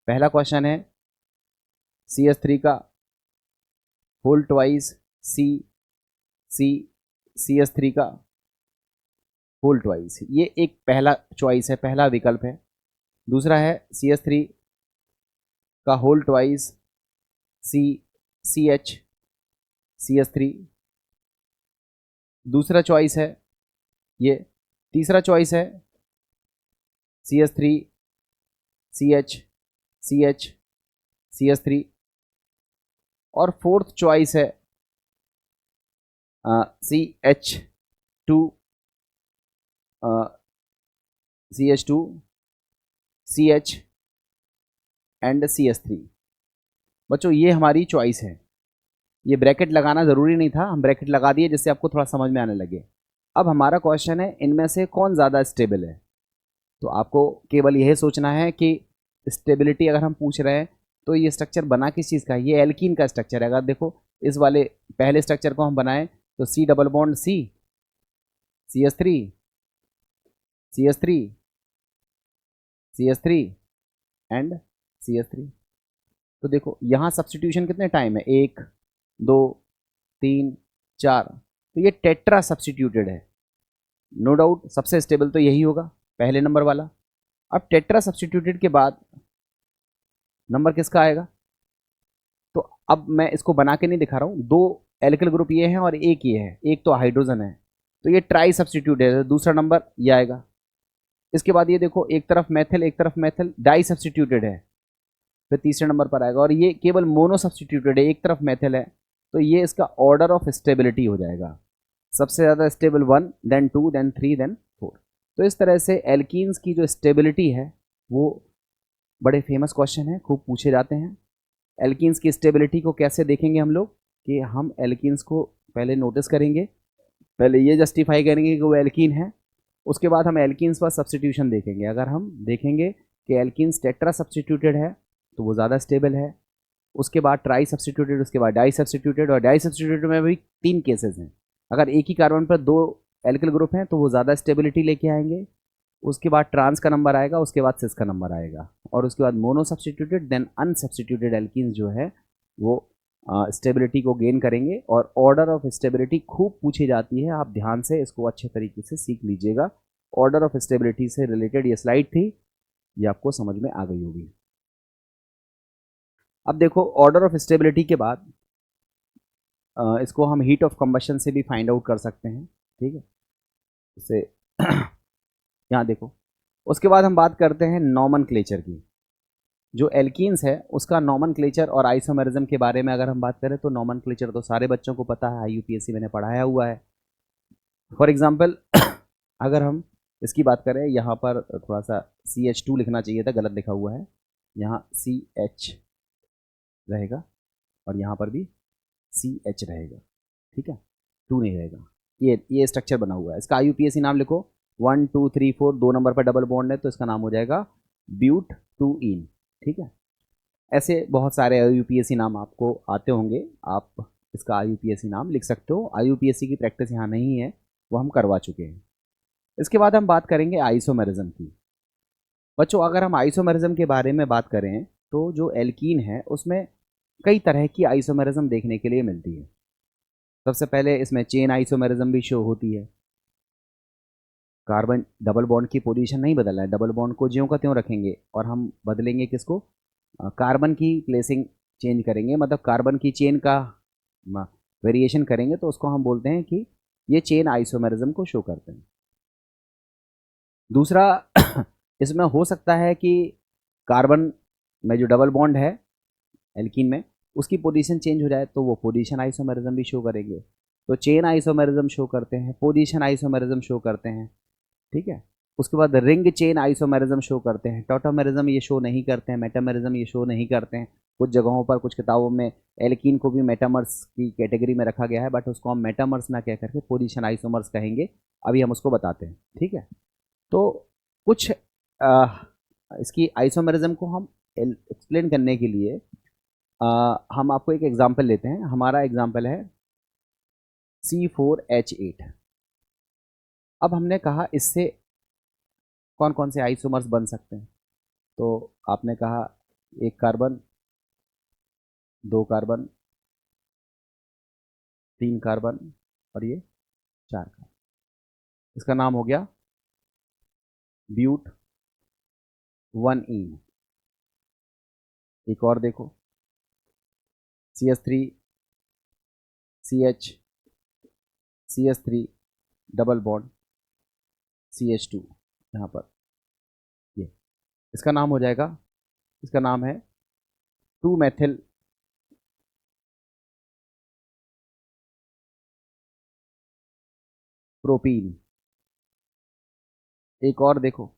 पहला क्वेश्चन है CH3 का होल ट्वाइस CH3 का होल ट्वाइस, ये एक पहला चॉइस है, पहला विकल्प है। दूसरा है CH3 का होल ट्वाइस CH3, दूसरा चॉइस है ये। तीसरा चॉइस है CH3 CH3 और फोर्थ चॉइस है CH2 CH एंड CH3। बच्चों ये हमारी चॉइस है। ये ब्रैकेट लगाना ज़रूरी नहीं था, हम ब्रैकेट लगा दिए जिससे आपको थोड़ा समझ में आने लगे। अब हमारा क्वेश्चन है इनमें से कौन ज़्यादा स्टेबल है। तो आपको केवल यह सोचना है कि स्टेबिलिटी अगर हम पूछ रहे हैं तो ये स्ट्रक्चर बना किस चीज़ का है, ये एल्कीन का स्ट्रक्चर है। अगर देखो इस वाले पहले स्ट्रक्चर को हम बनाएं तो C double bond C CH3 CH3 CH3 and CH3। तो देखो यहाँ सब्स्टिट्यूशन कितने टाइम है, 1 2 3 4। तो ये टेट्रा सब्स्टिट्यूटेड है, नो डाउट सबसे स्टेबल तो यही होगा, पहले नंबर वाला। अब टेट्रा सब्स्टिट्यूटेड के बाद नंबर किसका आएगा, तो अब मैं इसको बना के नहीं दिखा रहा हूँ। 2 एल्किल ग्रुप ये हैं और एक ये है, एक तो हाइड्रोजन है, तो ये ट्राई सब्स्टिट्यूटेड है, दूसरा नंबर ये आएगा। इसके बाद ये देखो एक तरफ मेथिल एक तरफ मेथिल, डाई सब्स्टिट्यूटेड है, फिर तीसरे नंबर पर आएगा। और ये केवल मोनो सब्स्टिट्यूटेड है, एक तरफ मेथिल है, तो ये इसका ऑर्डर ऑफ स्टेबिलिटी हो जाएगा। सबसे ज़्यादा स्टेबल 1, देन 2, देन 3, देन 4। तो इस तरह से एल्कीन्स की जो स्टेबिलिटी है वो बड़े फेमस क्वेश्चन है, खूब पूछे जाते हैं। एल्कीन्स की स्टेबिलिटी को कैसे देखेंगे हम लोग, कि हम एल्कीन्स को पहले नोटिस करेंगे, पहले ये जस्टिफाई करेंगे कि वो एल्कीन है, उसके बाद हम एल्कीन्स पर सब्स्टिट्यूशन देखेंगे। अगर हम देखेंगे कि एल्कीन्स टेट्रा सब्स्टिट्यूटेड है तो वो ज़्यादा स्टेबल है, उसके बाद ट्राई सब्स्टिट्यूटेड, उसके बाद डाई सब्स्टिट्यूटेड, और डाई सब्स्टिट्यूटेड में भी 3 केसेस हैं। अगर एक ही कार्बन पर 2 एल्किल ग्रुप हैं तो वो ज़्यादा स्टेबिलिटी लेके आएंगे, उसके बाद ट्रांस का नंबर आएगा, उसके बाद सिस का नंबर आएगा, और उसके बाद मोनो सब्स्टिट्यूटेड देन अनसब्स्टिट्यूटेड एल्कीन्स जो है वो स्टेबिलिटी को गेन करेंगे। और ऑर्डर ऑफ स्टेबिलिटी खूब पूछी जाती है, आप ध्यान से इसको अच्छे तरीके से सीख लीजिएगा। ऑर्डर ऑफ स्टेबिलिटी से रिलेटेड ये स्लाइड थी, ये आपको समझ में आ गई होगी। अब देखो ऑर्डर ऑफ स्टेबिलिटी के बाद इसको हम हीट ऑफ कंबशन से भी फाइंड आउट कर सकते हैं, ठीक है। इसे यहाँ देखो, उसके बाद हम बात करते हैं नॉमनक्लेचर की। जो एल्कीन्स है उसका नॉमनक्लेचर और आइसोमेरिज्म के बारे में अगर हम बात करें तो नॉमनक्लेचर तो सारे बच्चों को पता है, IUPAC मैंने पढ़ाया हुआ है। फॉर एग्जांपल अगर हम इसकी बात करें, यहाँ पर थोड़ा सा CH2 लिखना चाहिए था, गलत लिखा हुआ है, यहाँ CH रहेगा और यहाँ पर भी CH रहेगा, ठीक है, 2 नहीं रहेगा। ये स्ट्रक्चर बना हुआ है। इसका IUPAC नाम लिखो, 1 2 3 4, 2 नंबर पर डबल बॉन्ड है तो इसका नाम हो जाएगा ब्यूट 2इन, ठीक है। ऐसे बहुत सारे IUPAC नाम आपको आते होंगे, आप इसका IUPAC नाम लिख सकते हो। IUPAC की प्रैक्टिस यहाँ नहीं है, वो हम करवा चुके हैं। इसके बाद हम बात करेंगे आइसोमेरिज्म की। बच्चों अगर हम आइसोमेरिज्म के बारे में बात करें तो जो एल्कीन है उसमें कई तरह की आइसोमेरिज्म देखने के लिए मिलती है। सबसे पहले इसमें चेन आइसोमेरिज्म भी शो होती है। कार्बन डबल बॉन्ड की पोजीशन नहीं बदलना है, डबल बॉन्ड को ज्यों का त्यों रखेंगे और हम बदलेंगे किसको, कार्बन की प्लेसिंग चेंज करेंगे, मतलब कार्बन की चेन का वेरिएशन करेंगे तो उसको हम बोलते हैं कि ये चेन आइसोमेरिज्म को शो करते हैं। दूसरा इसमें हो सकता है कि कार्बन में जो डबल बॉन्ड है एल्कीन में उसकी पोजीशन चेंज हो जाए तो वो पोजीशन आइसोमेरिज्म भी शो करेंगे। तो चेन आइसोमेरिज्म शो करते हैं, पोजीशन आइसोमेरिज्म शो करते हैं, ठीक है। उसके बाद रिंग चेन आइसोमेरिज्म शो करते हैं। टॉटोमेरिज्म ये शो नहीं करते हैं, मेटामेरिज्म ये शो नहीं करते हैं। कुछ जगहों पर कुछ किताबों में एल्कीन को भी मेटामर्स की कैटेगरी में रखा गया है, बट उसको हम मेटामर्स ना कह करके पोजीशन आइसोमर्स कहेंगे। अभी हम उसको बताते हैं, ठीक है। तो कुछ इसकी आइसोमेरिज्म को हम एक्सप्लेन करने के लिए हम आपको एक एग्जांपल लेते हैं। हमारा एग्जांपल है C4H8। अब हमने कहा इससे कौन कौन से आइसोमर्स बन सकते हैं, तो आपने कहा 1 कार्बन, 2 कार्बन, 3 कार्बन और ये 4 कार्बन। इसका नाम हो गया ब्यूट 1इन। एक और देखो CH3 CH CH3 double bond CH2 यहाँ पर, ये इसका नाम हो जाएगा, इसका नाम है 2 मेथिल प्रोपीन। एक और देखो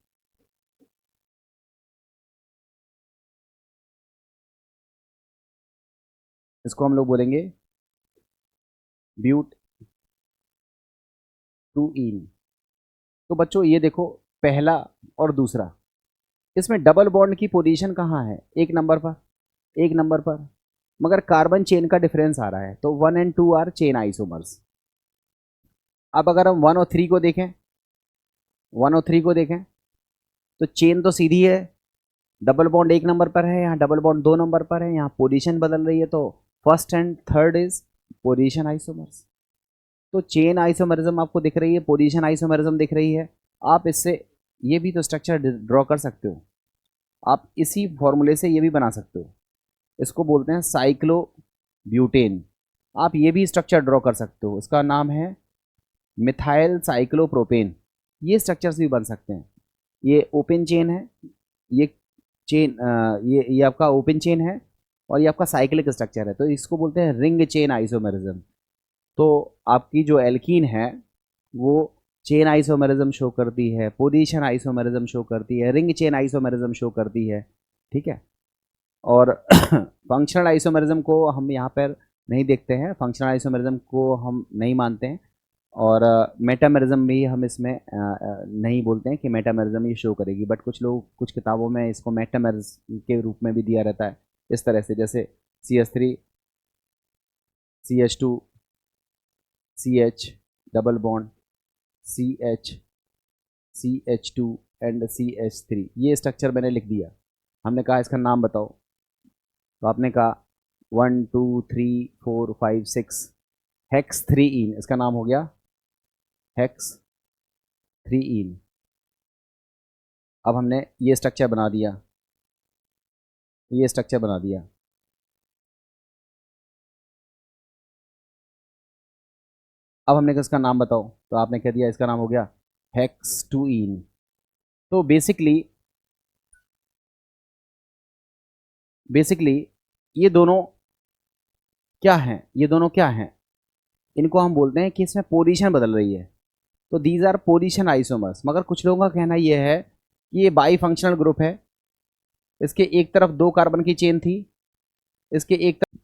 इसको हम लोग बोलेंगे ब्यूट 2इन। तो बच्चों ये देखो पहला और दूसरा, इसमें डबल बॉन्ड की पोजीशन कहाँ है, 1 नंबर पर, 1 नंबर पर, मगर कार्बन चेन का डिफरेंस आ रहा है तो 1 and 2 आर चेन आइसोमर्स। अब अगर हम 1 और 3 को देखें, 1 और 3 को देखें तो चेन तो सीधी है, डबल बॉन्ड 1 नंबर पर है, यहाँ डबल बॉन्ड 2 नंबर पर है, यहाँ पोजीशन बदल रही है तो first and third is position isomers. तो चेन आइसोमेरिज्म आपको दिख रही है, पोजीशन आइसोमेरिज्म दिख रही है। आप इससे ये भी तो स्ट्रक्चर ड्रॉ कर सकते हो, आप इसी फॉर्मूले से ये भी बना सकते हो। इसको बोलते हैं साइक्लोब्यूटेन। आप ये भी स्ट्रक्चर ड्रॉ कर सकते हो, इसका नाम है मिथाइल साइक्लोप्रोपेन। ये स्ट्रक्चर्स भी बन सकते हैं। ये ओपन चेन है, ये चेन ये आपका ओपन चेन है और ये आपका साइक्लिक स्ट्रक्चर है, तो इसको बोलते हैं रिंग चेन आइसोमेरिज्म। तो आपकी जो एल्कीन है वो चेन आइसोमेरिज्म शो करती है, पोजीशन आइसोमेरिज्म शो करती है, रिंग चेन आइसोमेरिज्म शो करती है, ठीक है। और फंक्शनल आइसोमेरिज्म को हम यहाँ पर नहीं देखते हैं, फंक्शनल आइसोमेरिज्म को हम नहीं मानते हैं। और मेटामेरिज्म भी हम इसमें नहीं बोलते हैं कि मेटामेरिज्म ये शो करेगी, बट कुछ लोग कुछ किताबों में इसको मेटामेरिज्म के रूप में भी दिया रहता है इस तरह से, जैसे CH3 CH2 CH double bond CH CH2 and CH3। ये स्ट्रक्चर मैंने लिख दिया। हमने कहा इसका नाम बताओ, तो आपने कहा 1 2 3 4 5 6 हेक्स 3इन, इसका नाम हो गया हेक्स 3इन। अब हमने ये स्ट्रक्चर बना दिया, ये स्ट्रक्चर बना दिया। अब हमने कहा इसका नाम बताओ, तो आपने कह दिया इसका नाम हो गया हेक्स 2इन। तो बेसिकली ये दोनों क्या हैं, ये दोनों क्या हैं, इनको हम बोलते हैं कि इसमें पोजीशन बदल रही है, तो दीज आर पोजीशन आइसोमर्स। मगर कुछ लोगों का कहना यह है कि ये बाई फंक्शनल ग्रुप है, इसके एक तरफ 2 कार्बन की चेन थी, इसके एक तरफ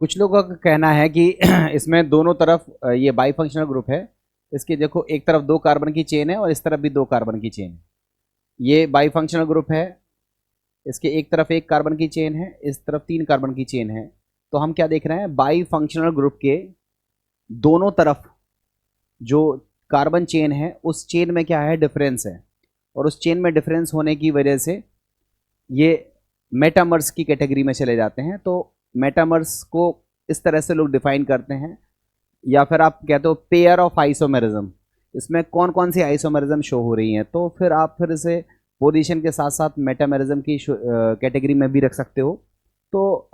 कुछ लोगों का कहना है कि इसमें दोनों तरफ ये बाई फंक्शनल ग्रुप है। इसके देखो एक तरफ 2 कार्बन की चेन है और इस तरफ भी 2 कार्बन की चेन है। ये बाई फंक्शनल ग्रुप है। इसके एक तरफ 1 कार्बन की चेन है, इस तरफ 3 कार्बन की चेन है। तो हम क्या देख रहे हैं, बाई फंक्शनल ग्रुप के दोनों तरफ जो कार्बन चेन है उस चेन में क्या है, डिफरेंस है। और उस चेन में डिफरेंस होने की वजह से ये मेटामर्स की कैटेगरी में चले जाते हैं। तो मेटामर्स को इस तरह से लोग डिफाइन करते हैं, या फिर आप कहते हो पेयर ऑफ आइसोमेरिज्म। इसमें कौन कौन सी आइसोमेरिज्म शो हो रही हैं, तो फिर आप फिर इसे पोजीशन के साथ साथ मेटामेरिज्म की कैटेगरी में भी रख सकते हो। तो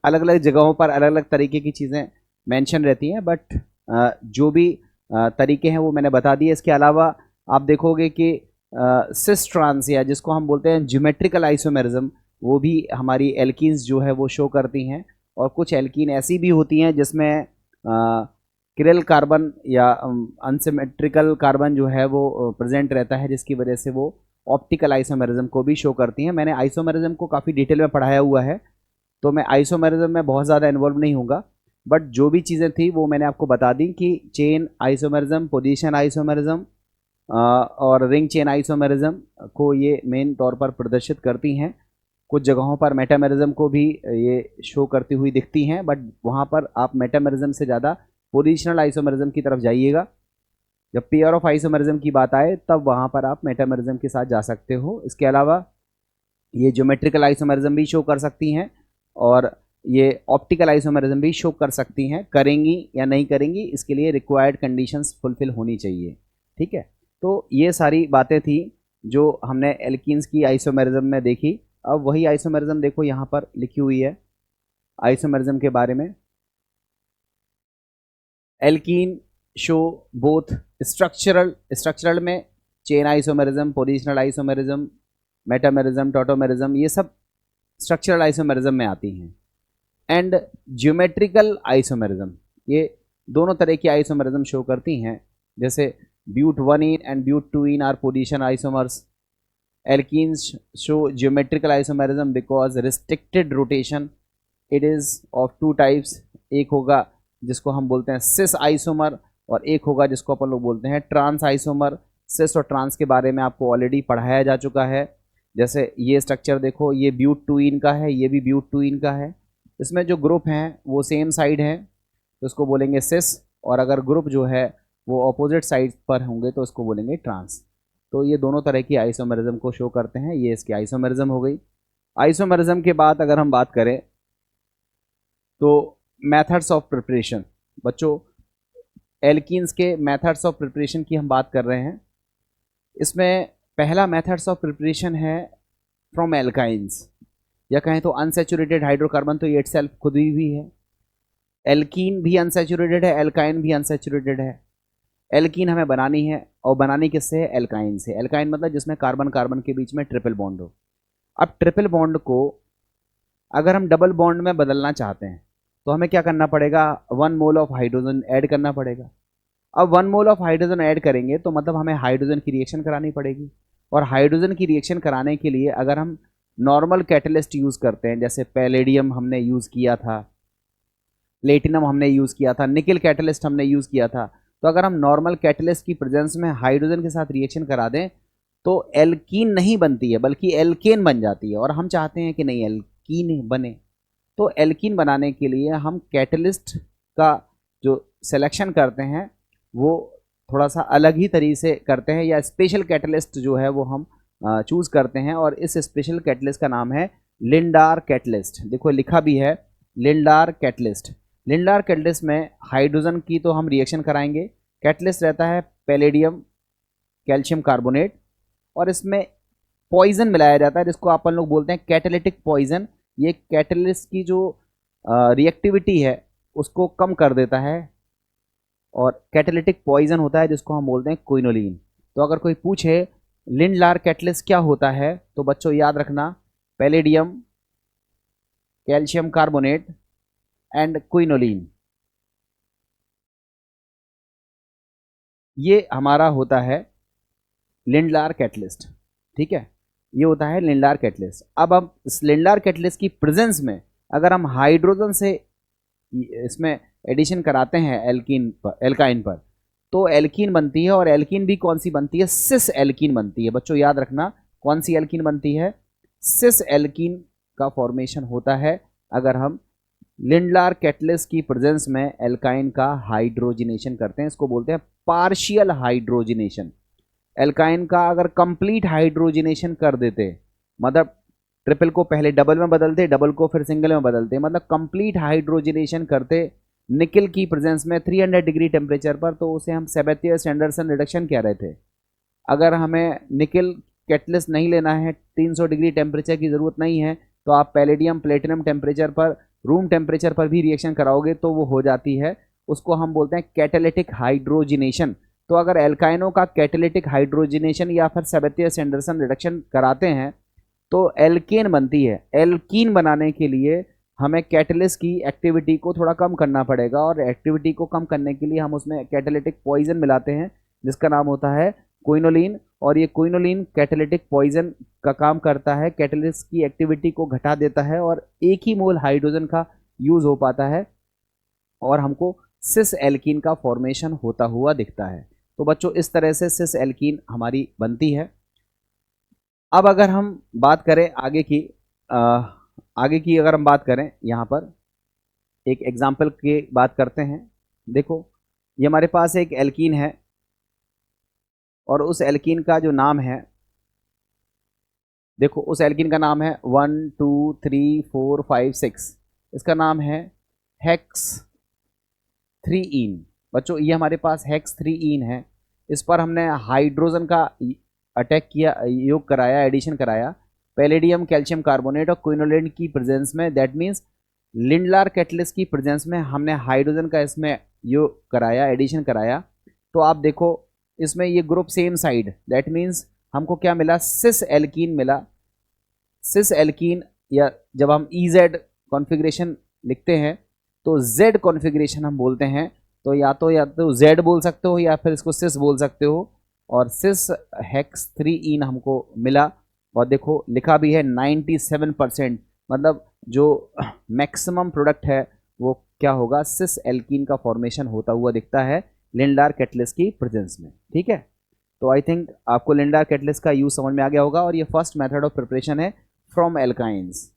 अलग अलग जगहों पर अलग अलग तरीके की चीज़ें मेंशन रहती हैं, बट जो भी तरीके हैं वो मैंने बता दिए। इसके अलावा आप देखोगे कि सिस ट्रांस, या जिसको हम बोलते हैं ज्योमेट्रिकल आइसोमेरिज्म, वो भी हमारी एल्कीन्स जो है वो शो करती हैं। और कुछ एल्कीन ऐसी भी होती हैं जिसमें किरल कार्बन या अनसिमेट्रिकल कार्बन जो है वो प्रेजेंट रहता है, जिसकी वजह से वो ऑप्टिकल आइसोमेरिज्म को भी शो करती हैं। मैंने आइसोमेरिज्म को काफ़ी डिटेल में पढ़ाया हुआ है, तो मैं आइसोमेरिज्म में बहुत ज़्यादा इन्वॉल्व नहीं होऊंगा, बट जो भी चीज़ें थी वो मैंने आपको बता दी कि चेन आइसोमेरिज्म, पोजीशन आइसोमेरिज्म और रिंग चेन आइसोमेरिज्म को ये मेन तौर पर प्रदर्शित करती हैं। कुछ जगहों पर मेटामेरिज्म को भी ये शो करती हुई दिखती हैं, बट वहाँ पर आप मेटामेरिज्म से ज़्यादा पोजिशनल आइसोमेरिज्म की तरफ जाइएगा। जब पेयर ऑफ आइसोमेरिज्म की बात आए तब वहाँ पर आप मेटामेरिज्म के साथ जा सकते हो। इसके अलावा ये ज्योमेट्रिकल आइसोमेरिज्म भी शो कर सकती हैं और ये ऑप्टिकल आइसोमेरिज्म भी शो कर सकती हैं। करेंगी या नहीं करेंगी, इसके लिए रिक्वायर्ड कंडीशंस फुलफिल होनी चाहिए। ठीक है, तो ये सारी बातें थी जो हमने एल्कीन्स की आइसोमेरिज्म में देखी। अब वही आइसोमेरिज्म देखो यहाँ पर लिखी हुई है आइसोमेरिज्म के बारे में। एल्कीन शो बोथ स्ट्रक्चरल में chain isomerism, positional isomerism, metamerism, tautomerism, ये सब स्ट्रक्चरल आइसोमेरिज्म में आती हैं। एंड ज्योमेट्रिकल आइसोमेरिज्म, ये दोनों तरह की आइसोमेरिज्म शो करती हैं। जैसे but 1 and but 2 are position isomers. Alkenes show geometrical isomerism because restricted rotation. It is of 2 types. एक होगा जिसको हम बोलते हैं सिस आइसोमर, और एक होगा जिसको अपन लोग बोलते हैं ट्रांस आइसोमर। सिस और ट्रांस के बारे में आपको ऑलरेडी पढ़ाया जा चुका है। जैसे ये स्ट्रक्चर देखो, ये ब्यूट 2 का है, ये भी ब्यूट 2 का है। इसमें जो ग्रुप हैं वो सेम साइड हैं तो इसको बोलेंगे सिस, और अगर ग्रुप जो है वो अपोजिट साइड पर होंगे तो इसको बोलेंगे ट्रांस। तो ये दोनों तरह की आइसोमेरिज्म को शो करते हैं। ये इसकी आइसोमेरिज्म हो गई। आइसोमेरिज्म के बाद अगर हम बात करें तो मेथड्स ऑफ प्रिपरेशन, बच्चों एल्कीन्स के मेथड्स ऑफ प्रिपरेशन की हम बात कर रहे हैं। इसमें पहला मेथड्स ऑफ प्रिपरेशन है फ्रॉम एल्काइंस, या कहें तो अनसैचुरेटेड हाइड्रोकार्बन, तो ये इटसेल्फ खुद ही है। एल्कीन भी अनसैचुरेटेड है, एल्काइन भी अनसैचुरेटेड है। एल्कीन हमें बनानी है, और बनानी किससे है, एल्काइन से। एल्काइन मतलब जिसमें कार्बन कार्बन के बीच में ट्रिपल बॉन्ड हो। अब ट्रिपल बॉन्ड को अगर हम डबल बॉन्ड में बदलना चाहते हैं तो हमें क्या करना पड़ेगा, 1 मोल ऑफ हाइड्रोजन ऐड करना पड़ेगा। अब 1 मोल ऑफ हाइड्रोजन ऐड करेंगे तो मतलब हमें हाइड्रोजन की रिएक्शन करानी पड़ेगी, और हाइड्रोजन की रिएक्शन कराने के लिए अगर हम नॉर्मल कैटलिस्ट यूज़ करते हैं, जैसे पैलेडियम हमने यूज़ किया था, प्लेटिनम हमने यूज़ किया था, निकल कैटलिस्ट हमने यूज़ किया था, तो अगर हम नॉर्मल कैटलिस्ट की प्रेजेंस में हाइड्रोजन के साथ रिएक्शन करा दें तो एल्कीन नहीं बनती है बल्कि एल्केन बन जाती है। और हम चाहते हैं कि नहीं एल्कीन बने, तो एल्कीन बनाने के लिए हम कैटलिस्ट का जो सिलेक्शन करते हैं वो थोड़ा सा अलग ही तरीके से करते हैं, या स्पेशल कैटलिस्ट जो है वो हम चूज़ करते हैं। और इस स्पेशल कैटलिस्ट का नाम है लिंडार कैटलिस्ट। देखो लिखा भी है लिंडार कैटलिस्ट। लिंडार कैटलिस्ट में हाइड्रोजन की तो हम रिएक्शन कराएंगे। कैटलिस्ट रहता है पैलेडियम कैल्शियम कार्बोनेट, और इसमें पॉइजन मिलाया जाता है जिसको अपन लोग बोलते हैं कैटालिटिक पॉइजन। ये कैटलिस्ट की जो रिएक्टिविटी है उसको कम कर देता है, और कैटालिटिक पॉइजन होता है जिसको हम बोलते हैं क्विनोलिन। तो अगर कोई पूछे लिंडलार कैटलिस्ट क्या होता है तो बच्चों याद रखना, palladium calcium carbonate and quinoline, ये हमारा होता है लिंडलार कैटलिस्ट। ठीक है, ये होता है लिंडार कैटलिस्ट। अब हम इस लिंडार कैटलिस्ट की प्रेजेंस में अगर हम हाइड्रोजन से इसमें एडिशन कराते हैं एल्काइन पर तो एल्कीन बनती है, और एल्कीन भी कौन सी बनती है? सिस एल्कीन बनती है। बच्चों याद रखना, कौन सी एल्कीन बनती है? सिस एल्कीन का फॉर्मेशन होता है अगर हम लिंडलार कैटलिस्ट की प्रेजेंस में एल्काइन का हाइड्रोजिनेशन करते हैं। इसको बोलते हैं पार्शियल हाइड्रोजिनेशन। एल्काइन का अगर कंप्लीट हाइड्रोजिनेशन कर देते, मतलब ट्रिपल को पहले डबल में बदलते, डबल को फिर सिंगल में बदलते, मतलब कंप्लीट हाइड्रोजिनेशन करते निकल की प्रेजेंस में 300 डिग्री टेम्परेचर पर, तो उसे हम सेबेथियस-एंडरसन रिडक्शन कह रहे थे। अगर हमें निकल कैटलिस्ट नहीं लेना है, 300 डिग्री टेम्परेचर की ज़रूरत नहीं है, तो आप पैलेडियम प्लेटिनम टेम्परेचर पर, रूम टेम्परेचर पर भी रिएक्शन कराओगे तो वो हो जाती है। उसको हम बोलते हैं कैटालिटिक हाइड्रोजिनेशन। तो अगर एल्काइनों का कैटालिटिक हाइड्रोजिनेशन या फिर सेबेथियस-एंडरसन रिडक्शन कराते हैं तो एल्केन बनती है। एल्कीन बनाने के लिए हमें कैटलिस्ट की एक्टिविटी को थोड़ा कम करना पड़ेगा, और एक्टिविटी को कम करने के लिए हम उसमें कैटालिटिक पॉइजन मिलाते हैं जिसका नाम होता है क्विनोलिन। और ये क्विनोलिन कैटालिटिक पॉइजन का काम करता है, कैटलिस्ट की एक्टिविटी को घटा देता है और एक ही मोल हाइड्रोजन का यूज़ हो पाता है और हमको सिस एल्कीन का फॉर्मेशन होता हुआ दिखता है। तो बच्चों इस तरह से सिस एल्कीन हमारी बनती है। अब अगर हम बात करें आगे की अगर हम बात करें, यहाँ पर एक एग्जाम्पल की बात करते हैं। देखो ये हमारे पास एक एल्कीन है और उस एल्कीन का जो नाम है, देखो उस एल्कीन का नाम है 1 2 3 4 5 6। इसका नाम है हेक्स 3ईन। बच्चों ये हमारे पास हेक्स 3ईन है। इस पर हमने हाइड्रोजन का अटैक किया, योग कराया, एडिशन कराया पैलेडियम कैल्शियम कार्बोनेट और क्विनोलिन की प्रेजेंस में। दैट मीन्स लिंडलार कैटलिस्ट की प्रेजेंस में हमने हाइड्रोजन का इसमें योग कराया, एडिशन कराया। तो आप देखो इसमें ये group same side, that means हमको क्या मिला? सिस एल्कीन मिला। सिस एल्कीन, या जब हम EZ कॉन्फ़िगरेशन लिखते हैं तो Z कॉन्फ़िगरेशन हम बोलते हैं। तो या तो Z बोल सकते हो या फिर इसको सिस बोल सकते हो। और सिस हेक्स 3ईन हमको मिला, और देखो लिखा भी है 97%, मतलब जो मैक्सिमम प्रोडक्ट है वो क्या होगा? सिस एल्कीन का फॉर्मेशन होता हुआ दिखता है लिंडलार कैटलिस्ट की प्रेजेंस में। ठीक है, तो आई थिंक आपको लिंडलार कैटलिस्ट का यूज समझ में आ गया होगा, और ये फर्स्ट मेथड ऑफ प्रिपरेशन है फ्रॉम एल्काइंस।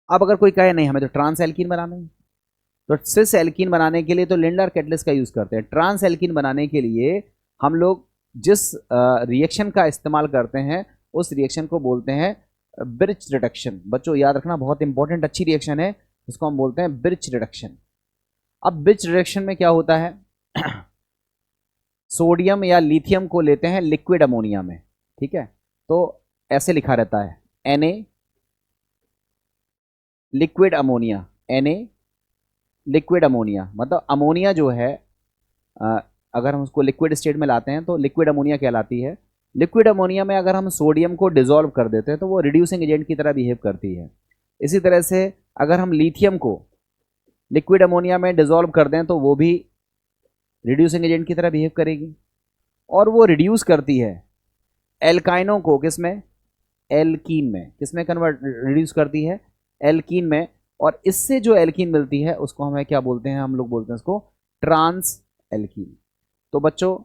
अब अगर कोई कहे नहीं हमें तो ट्रांस एल्कीन बनाना है, तो सिस एल्कीन बनाने के लिए तो लिंडलार कैटलिस्ट का यूज करते हैं। ट्रांस एल्कीन बनाने के लिए हम लोग जिस रिएक्शन का इस्तेमाल करते हैं उस रिएक्शन को बोलते हैं बिर्च रिडक्शन। बच्चों याद रखना, बहुत इंपॉर्टेंट अच्छी रिएक्शन है, उसको हम बोलते हैं बिर्च रिडक्शन। अब बिर्च रिडक्शन में क्या होता है? सोडियम या लिथियम को लेते हैं लिक्विड अमोनिया में। ठीक है, तो ऐसे लिखा रहता है Na liquid ammonia, Na liquid ammonia, मतलब अमोनिया जो है अगर हम उसको लिक्विड स्टेट में लाते हैं तो लिक्विड अमोनिया कहलाती है। लिक्विड अमोनिया में अगर हम सोडियम को डिसॉल्व कर देते हैं तो वो रिड्यूसिंग एजेंट की तरह बिहेव करती है। इसी तरह से अगर हम लिथियम को लिक्विड अमोनिया में डिसॉल्व कर दें तो वो भी रिड्यूसिंग एजेंट की तरह बिहेव करेगी, और वो रिड्यूस करती है एल्काइनों को किसमें? एल्कीन में। किसमें कन्वर्ट रिड्यूस करती है? एल्कीन में। और इससे जो एल्कीन मिलती है उसको हमें क्या बोलते हैं? हम लोग बोलते हैं उसको ट्रांस एल्कीन। तो बच्चों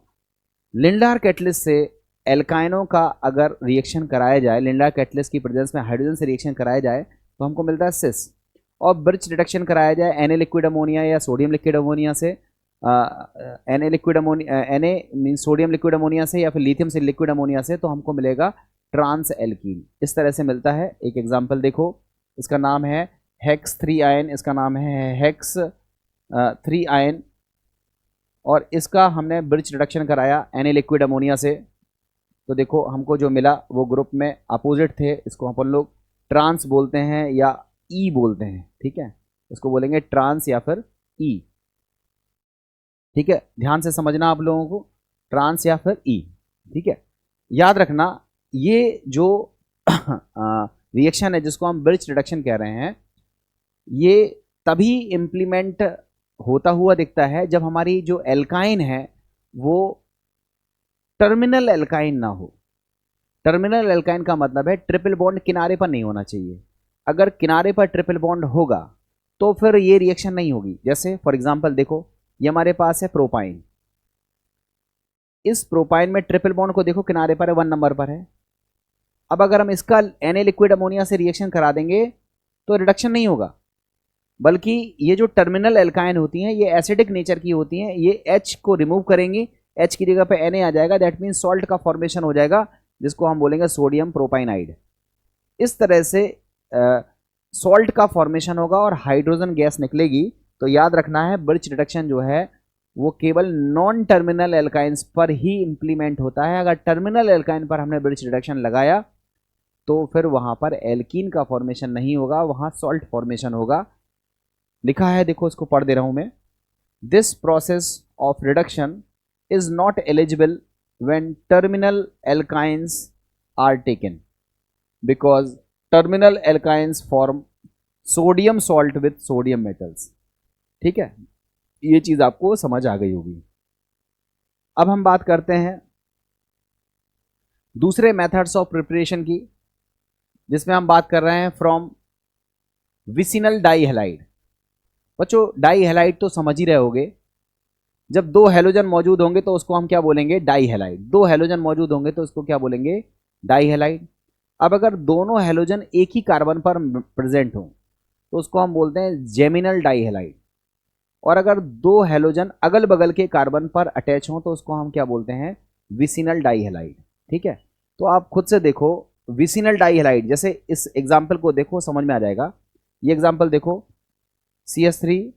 लिंडलार कैटलिस्ट से एल्काइनों का अगर रिएक्शन कराया जाए, लिंडलार कैटलिस्ट की प्रेजेंस में हाइड्रोजन से रिएक्शन कराया जाए तो हमको मिलता है सिस। और बिर्च रिडक्शन कराया जाए Na लिक्विड अमोनिया या सोडियम लिक्विड अमोनिया से, Na liquid ammonia, Na mean sodium liquid ammonia से या फिर लिथियम से लिक्विड अमोनिया से, तो हमको मिलेगा ट्रांस एल्कीन। इस तरह से मिलता है। एक एग्जांपल देखो, इसका नाम है हेक्स 3 आयन, इसका नाम है हेक्स 3 आयन, और इसका हमने बिर्च रिडक्शन कराया Na लिक्विड अमोनिया से। तो देखो हमको जो मिला वो ग्रुप में अपोजिट थे, इसको अपन लोग ट्रांस बोलते हैं या ई बोलते हैं। ठीक है, इसको बोलेंगे ट्रांस या फिर ई। ठीक है, ध्यान से समझना आप लोगों को, ट्रांस या फिर ई। ठीक है, याद रखना ये जो रिएक्शन है जिसको हम बिर्च रिडक्शन कह रहे हैं, ये तभी इम्प्लीमेंट होता हुआ दिखता है जब हमारी जो एल्काइन है वो टर्मिनल एल्काइन ना हो। टर्मिनल एल्काइन का मतलब है ट्रिपल बॉन्ड किनारे पर नहीं होना चाहिए। अगर किनारे पर ट्रिपल बॉन्ड होगा तो फिर ये रिएक्शन नहीं होगी। जैसे फॉर एग्जांपल देखो, ये हमारे पास है प्रोपाइन। इस प्रोपाइन में ट्रिपल बॉन्ड को देखो किनारे पर है, 1 नंबर पर है। अब अगर हम इसका Na लिक्विड अमोनिया से रिएक्शन करा देंगे तो रिडक्शन नहीं होगा, बल्कि ये जो टर्मिनल एल्काइन होती हैं ये एसिडिक नेचर की होती हैं। ये H को रिमूव करेंगी, H की जगह पे Na आ जाएगा, दैट मीन सॉल्ट का फॉर्मेशन हो जाएगा, जिसको हम बोलेंगे सोडियम प्रोपाइनाइड। इस तरह से सॉल्ट का फॉर्मेशन होगा और हाइड्रोजन गैस निकलेगी। तो याद रखना है, ब्रिज रिडक्शन जो है वो केवल नॉन टर्मिनल एल्काइंस पर ही इंप्लीमेंट होता है। अगर टर्मिनल एल्काइन पर हमने ब्रिज रिडक्शन लगाया तो फिर वहां पर एल्कीन का फॉर्मेशन नहीं होगा, वहां सॉल्ट फॉर्मेशन होगा। लिखा है, देखो इसको पढ़ दे रहा हूं मैं। This process of reduction is not eligible when terminal alkynes are taken because terminal alkynes form sodium salt with sodium metals. ठीक है, ये चीज आपको समझ आ गई होगी। अब हम बात करते हैं दूसरे मेथड्स ऑफ प्रिपरेशन की, जिसमें हम बात कर रहे हैं फ्रॉम विसिनल डाइहैलाइड। बच्चों डाइहैलाइड तो समझ ही रहे होगे, जब 2 हैलोजन मौजूद होंगे तो उसको हम क्या बोलेंगे, डाइहैलाइड। 2 हैलोजन मौजूद होंगे तो उसको क्या बोलेंगे, डाइहैलाइड। अब अगर दोनों हैलोजन एक ही कार्बन पर प्रेजेंट हो तो उसको हम बोलते हैं जेमिनल डाइहैलाइड। और अगर 2 हैलोजन अगल बगल के कार्बन पर अटैच हों तो उसको हम क्या बोलते हैं, विसिनल डाइहैलाइड। ठीक है, तो आप खुद से देखो विसिनल डाइहैलाइड, जैसे इस एग्जाम्पल को देखो समझ में आ जाएगा। ये एग्जाम्पल देखो, CH3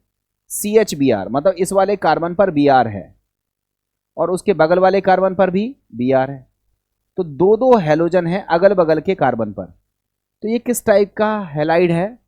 CHBr, मतलब इस वाले कार्बन पर Br है और उसके बगल वाले कार्बन पर भी Br है। तो 2 हैलोजन है अगल बगल के कार्बन पर। तो ये किस टाइप का हैलाइड है,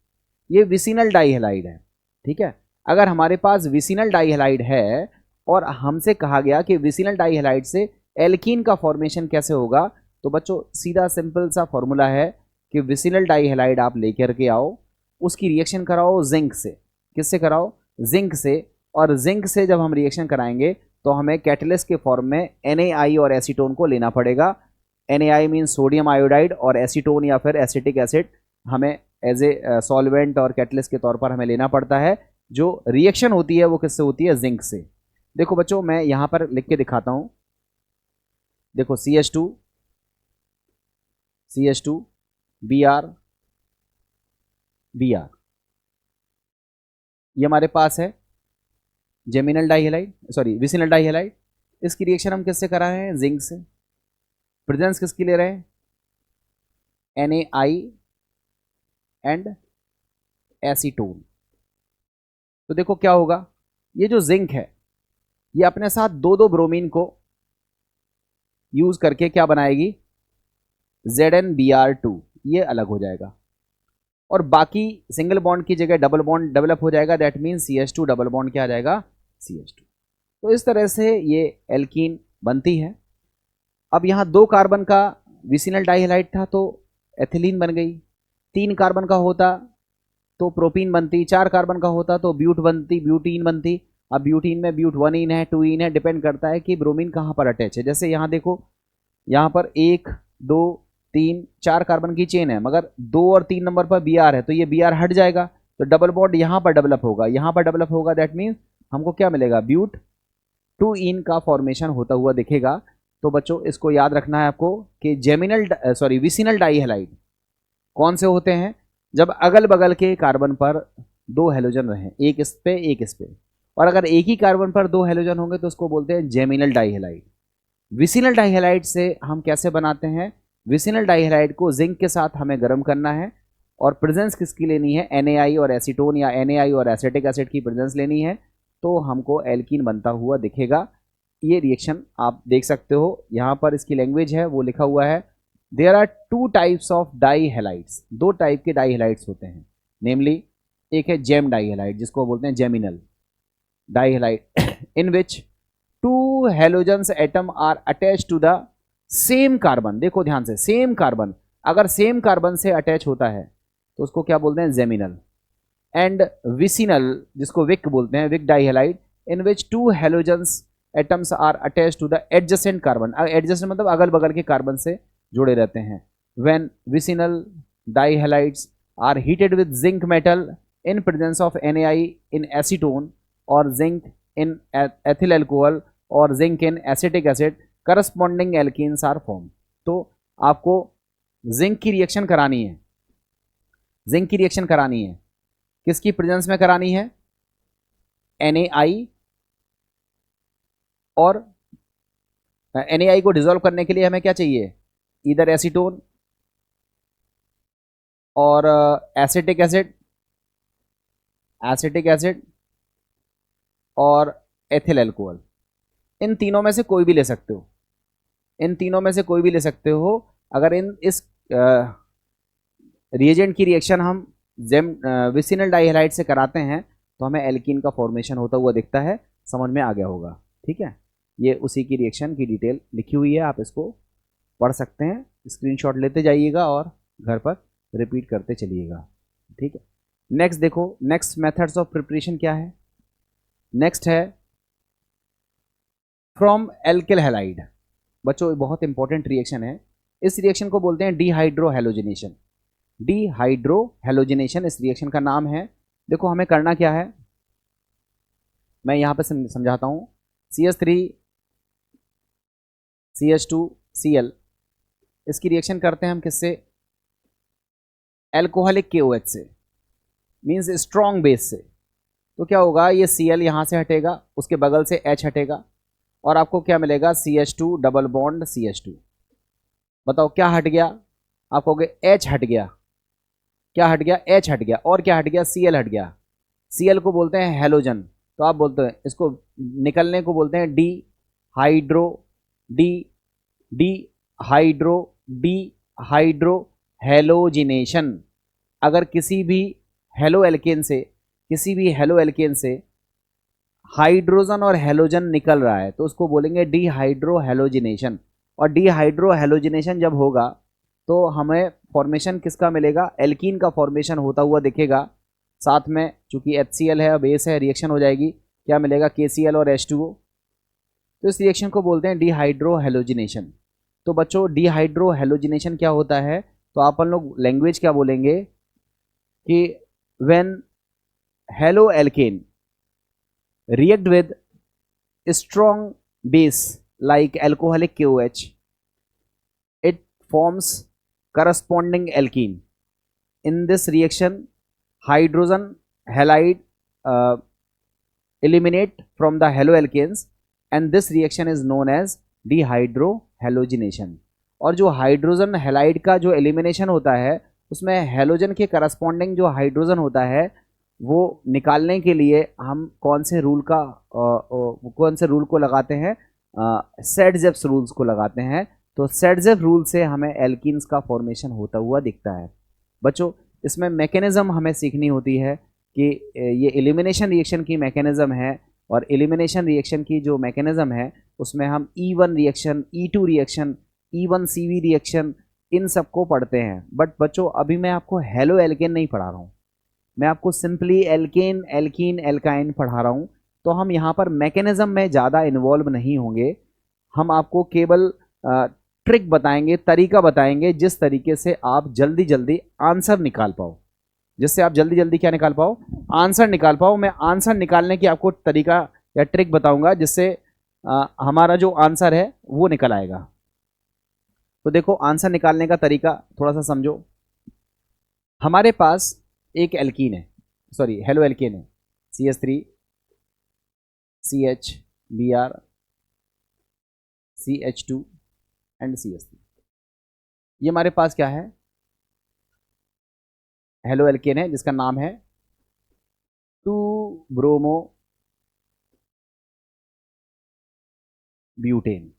ये विसिनल डाइहैलाइड है। ठीक है, अगर हमारे पास विसिनल डाइहैलाइड है और हमसे कहा गया कि विसिनल डाइहैलाइड से एल्कीन का फॉर्मेशन कैसे होगा, तो बच्चों सीधा सिंपल सा फॉर्मूला है कि विसिनल डाइहैलाइड आप लेकर के आओ, उसकी रिएक्शन कराओ जिंक से। किससे कराओ, जिंक से। और जिंक से जब हम रिएक्शन कराएंगे तो हमें कैटलिस्ट के फॉर्म में NaI और एसीटोन को लेना पड़ेगा। NaI मीन सोडियम आयोडाइड और एसीटोन या फिर एसिटिक एसिड हमें एज ए सॉल्वेंट और कैटलिस्ट के तौर पर हमें लेना पड़ता है। जो रिएक्शन होती है वो किससे होती है, जिंक से। देखो बच्चों मैं यहां पर लिख के दिखाता हूं, देखो CH2 Br Br, ये हमारे पास है जेमिनल डाइहैलाइड, सॉरी विसिनल डाइहैलाइड। इसकी रिएक्शन हम किससे करा रहे हैं, जिंक से। प्रेजेंस किसकी ले रहे हैं, NaI एंड एसीटोन। तो देखो क्या होगा, ये जो जिंक है ये अपने साथ 2 ब्रोमीन को यूज करके क्या बनाएगी, ZnBr2, ये अलग हो जाएगा और बाकी सिंगल बॉन्ड की जगह डबल बॉन्ड डेवलप हो जाएगा, that mean CH2 double bond क्या आ जाएगा, CH2। तो इस तरह से ये एल्कीन बनती है। अब यहाँ 2 कार्बन का विसिनल डाइहैलाइड था तो एथिलीन बन गई, 3 कार्बन का होता तो प्रोपीन बनती, 4 कार्बन का होता तो ब्यूट बनती, ब्यूटीन बनती। अब ब्यूटीन में ब्यूट 1 इन है 2 इन है, डिपेंड करता है कि ब्रोमीन कहाँ पर अटैच है। जैसे यहाँ देखो, यहाँ पर 1 2 3 4 कार्बन की चेन है, मगर 2 और 3 नंबर पर Br है, तो ये Br हट जाएगा तो डबल बॉन्ड यहाँ पर डेवलप होगा, यहाँ पर डेवलप होगा, दैट मीन्स हमको क्या मिलेगा, ब्यूट 2 इन का फॉर्मेशन होता हुआ दिखेगा। तो बच्चों इसको याद रखना है आपको कि विसिनल डाइहैलाइड कौन से होते हैं, जब अगल बगल के कार्बन पर 2 हैलोजन रहे, एक इस पे एक इस पे, और अगर एक ही कार्बन पर 2 हैलोजन होंगे तो उसको बोलते हैं जेमिनल डाइहैलाइड। विसिनल डाइहैलाइड से हम कैसे बनाते हैं, विसिनल डाइहैलाइड को जिंक के साथ हमें गर्म करना है और प्रेजेंस किसकी लेनी है, NaI और एसीटोन या NaI और एसिटिक एसिड की प्रेजेंस लेनी है, तो हमको एल्कीन बनता हुआ दिखेगा। ये रिएक्शन आप देख सकते हो, यहाँ पर इसकी लैंग्वेज है वो लिखा हुआ है, there are 2 types of dihalides, 2 type के डाइहैलाइड्स होते हैं, नेमली एक है जेम डाइहैलाइड जिसको बोलते हैं geminal dihalide, in which 2 halogens atom are attach to the same carbon. देखो ध्यान से, सेम कार्बन, अगर सेम कार्बन से अटैच होता है तो उसको क्या बोलते हैं, जेमिनल। एंड विसिनल जिसको विक बोलते हैं, vic dihalide, in which 2 halogens atoms are attach to the adjacent carbon. Adjacent मतलब अगल बगल के कार्बन से जुड़े रहते हैं। When vicinal dihalides are heated with zinc metal in presence of NaI in acetone और जिंक इन एथिल अल्कोहल और zinc in acetic acid, corresponding alkenes are form. तो आपको जिंक की रिएक्शन करानी है, जिंक की रिएक्शन करानी है, किसकी प्रेजेंस में करानी है? NaI, और NaI को डिसॉल्व करने के लिए हमें क्या चाहिए? इधर एसीटोन और एसिटिक एसिड, एसिटिक एसिड और एथिल अल्कोहल। इन तीनों में से कोई भी ले सकते हो, इन तीनों में से कोई भी ले सकते हो। अगर इस रिएजेंट की रिएक्शन हम विसिनल डाइहैलाइड से कराते हैं तो हमें एल्कीन का फॉर्मेशन होता हुआ दिखता है। समझ में आ गया होगा, ठीक है। ये उसी की रिएक्शन की डिटेल लिखी हुई है, आप इसको पढ़ सकते हैं, स्क्रीनशॉट लेते जाइएगा और घर पर रिपीट करते चलिएगा, ठीक है। नेक्स्ट देखो, नेक्स्ट मेथड्स ऑफ प्रिपरेशन क्या है? नेक्स्ट है फ्रॉम एल्किल हैलाइड। बच्चों बहुत इंपॉर्टेंट रिएक्शन है, इस रिएक्शन को बोलते हैं डिहाइड्रोहेलोजिनेशन। डिहाइड्रोहेलोजिनेशन इस रिएक्शन का नाम है। देखो हमें करना क्या है, मैं यहां पे समझाता हूं। CH3 CH2Cl, इसकी रिएक्शन करते हैं हम किससे? एल्कोहलिक KOH से, मीन्स स्ट्रॉन्ग बेस से। तो क्या होगा, ये Cl यहां से हटेगा, उसके बगल से H हटेगा और आपको क्या मिलेगा? CH2 double bond CH2। बताओ क्या हट गया? आप कहोगे H हट गया। क्या हट गया? H हट गया। और क्या हट गया? Cl हट गया। Cl को बोलते हैं हेलोजन, तो आप बोलते हैं इसको निकलने को बोलते हैं डिहाइड्रोहेलोजिनेशन। अगर किसी भी हेलो एल्केन से हाइड्रोजन और हेलोजन निकल रहा है तो उसको बोलेंगे डिहाइड्रोहेलोजिनेशन। और डिहाइड्रोहेलोजिनेशन जब होगा तो हमें फॉर्मेशन किसका मिलेगा? एल्कीन का फॉर्मेशन होता हुआ दिखेगा। साथ में चूंकि HCl है, बेस है, रिएक्शन हो जाएगी, क्या मिलेगा? KCl और H2O। तो इस रिएक्शन को बोलते हैं डिहाइड्रोहेलोजिनेशन। तो बच्चों डिहाइड्रोहेलोजिनेशन क्या होता है? तो अपन लोग लैंग्वेज क्या बोलेंगे कि when halo alkane react with strong base like alcoholic KOH, it forms corresponding alkene. In this reaction, hydrogen halide eliminate from the haloalkanes and this reaction is known as dehydrohalogenation. और जो hydrogen halide का जो elimination होता है उसमें halogen के corresponding जो hydrogen होता है वो निकालने के लिए हम कौन से रूल को लगाते हैं? सेडजेव्स रूल्स को लगाते हैं। तो सेडजेव रूल से हमें एल्कीन्स का फॉर्मेशन होता हुआ दिखता है। बच्चों इसमें मैकेनिज्म हमें सीखनी होती है कि ये एलिमिनेशन रिएक्शन की मैकेनिज्म है, और एलिमिनेशन रिएक्शन की जो मैकेनिज्म है उसमें हम E1 reaction, E2 reaction, E1CV reaction, इन सबको पढ़ते हैं। बट बच्चों अभी मैं आपको हेलो एल्केन नहीं पढ़ा रहा हूँ, मैं आपको सिंपली एल्केन, एल्कीन, एल्काइन पढ़ा रहा हूँ। तो हम यहाँ पर मैकेनिज्म में ज़्यादा इन्वॉल्व नहीं होंगे, हम आपको केवल ट्रिक बताएंगे, तरीका बताएंगे जिस तरीके से आप जल्दी जल्दी आंसर निकाल पाओ, जिससे आप जल्दी जल्दी क्या निकाल पाओ? आंसर निकाल पाओ। मैं आंसर निकालने की आपको तरीका या ट्रिक बताऊंगा जिससे हमारा जो आंसर है वो निकल आएगा। तो देखो आंसर निकालने का तरीका थोड़ा सा समझो। हमारे पास एक एल्कीन है, सॉरी हेलो एल्केन है, CH3 CHBr CH2 and CH3। ये हमारे पास क्या है? हेलो एल्केन है जिसका नाम है 2-ब्रोमो ब्यूटेन,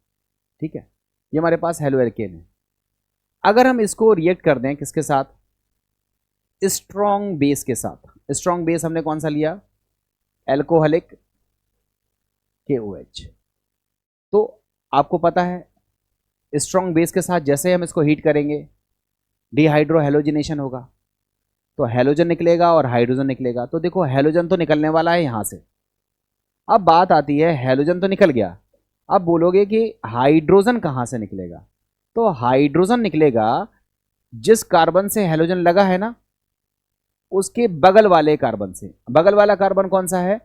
ठीक है। ये हमारे पास हेलो एल्केन है। अगर हम इसको रिएक्ट कर दें किसके साथ? स्ट्रॉन्ग बेस के साथ। स्ट्रॉन्ग बेस हमने कौन सा लिया? Alcoholic KOH। तो आपको पता है स्ट्रॉन्ग बेस के साथ जैसे हम इसको हीट करेंगे डिहाइड्रोहेलोजिनेशन होगा, तो हेलोजन निकलेगा और हाइड्रोजन निकलेगा। तो देखो हेलोजन तो निकलने वाला है यहां से। अब बात आती है हेलोजन तो निकल गया, अब बोलोगे कि हाइड्रोजन कहां से निकलेगा? तो हाइड्रोजन निकलेगा जिस कार्बन से हैलोजन लगा है ना, उसके बगल वाले कार्बन से। बगल वाला कार्बन कौन सा है?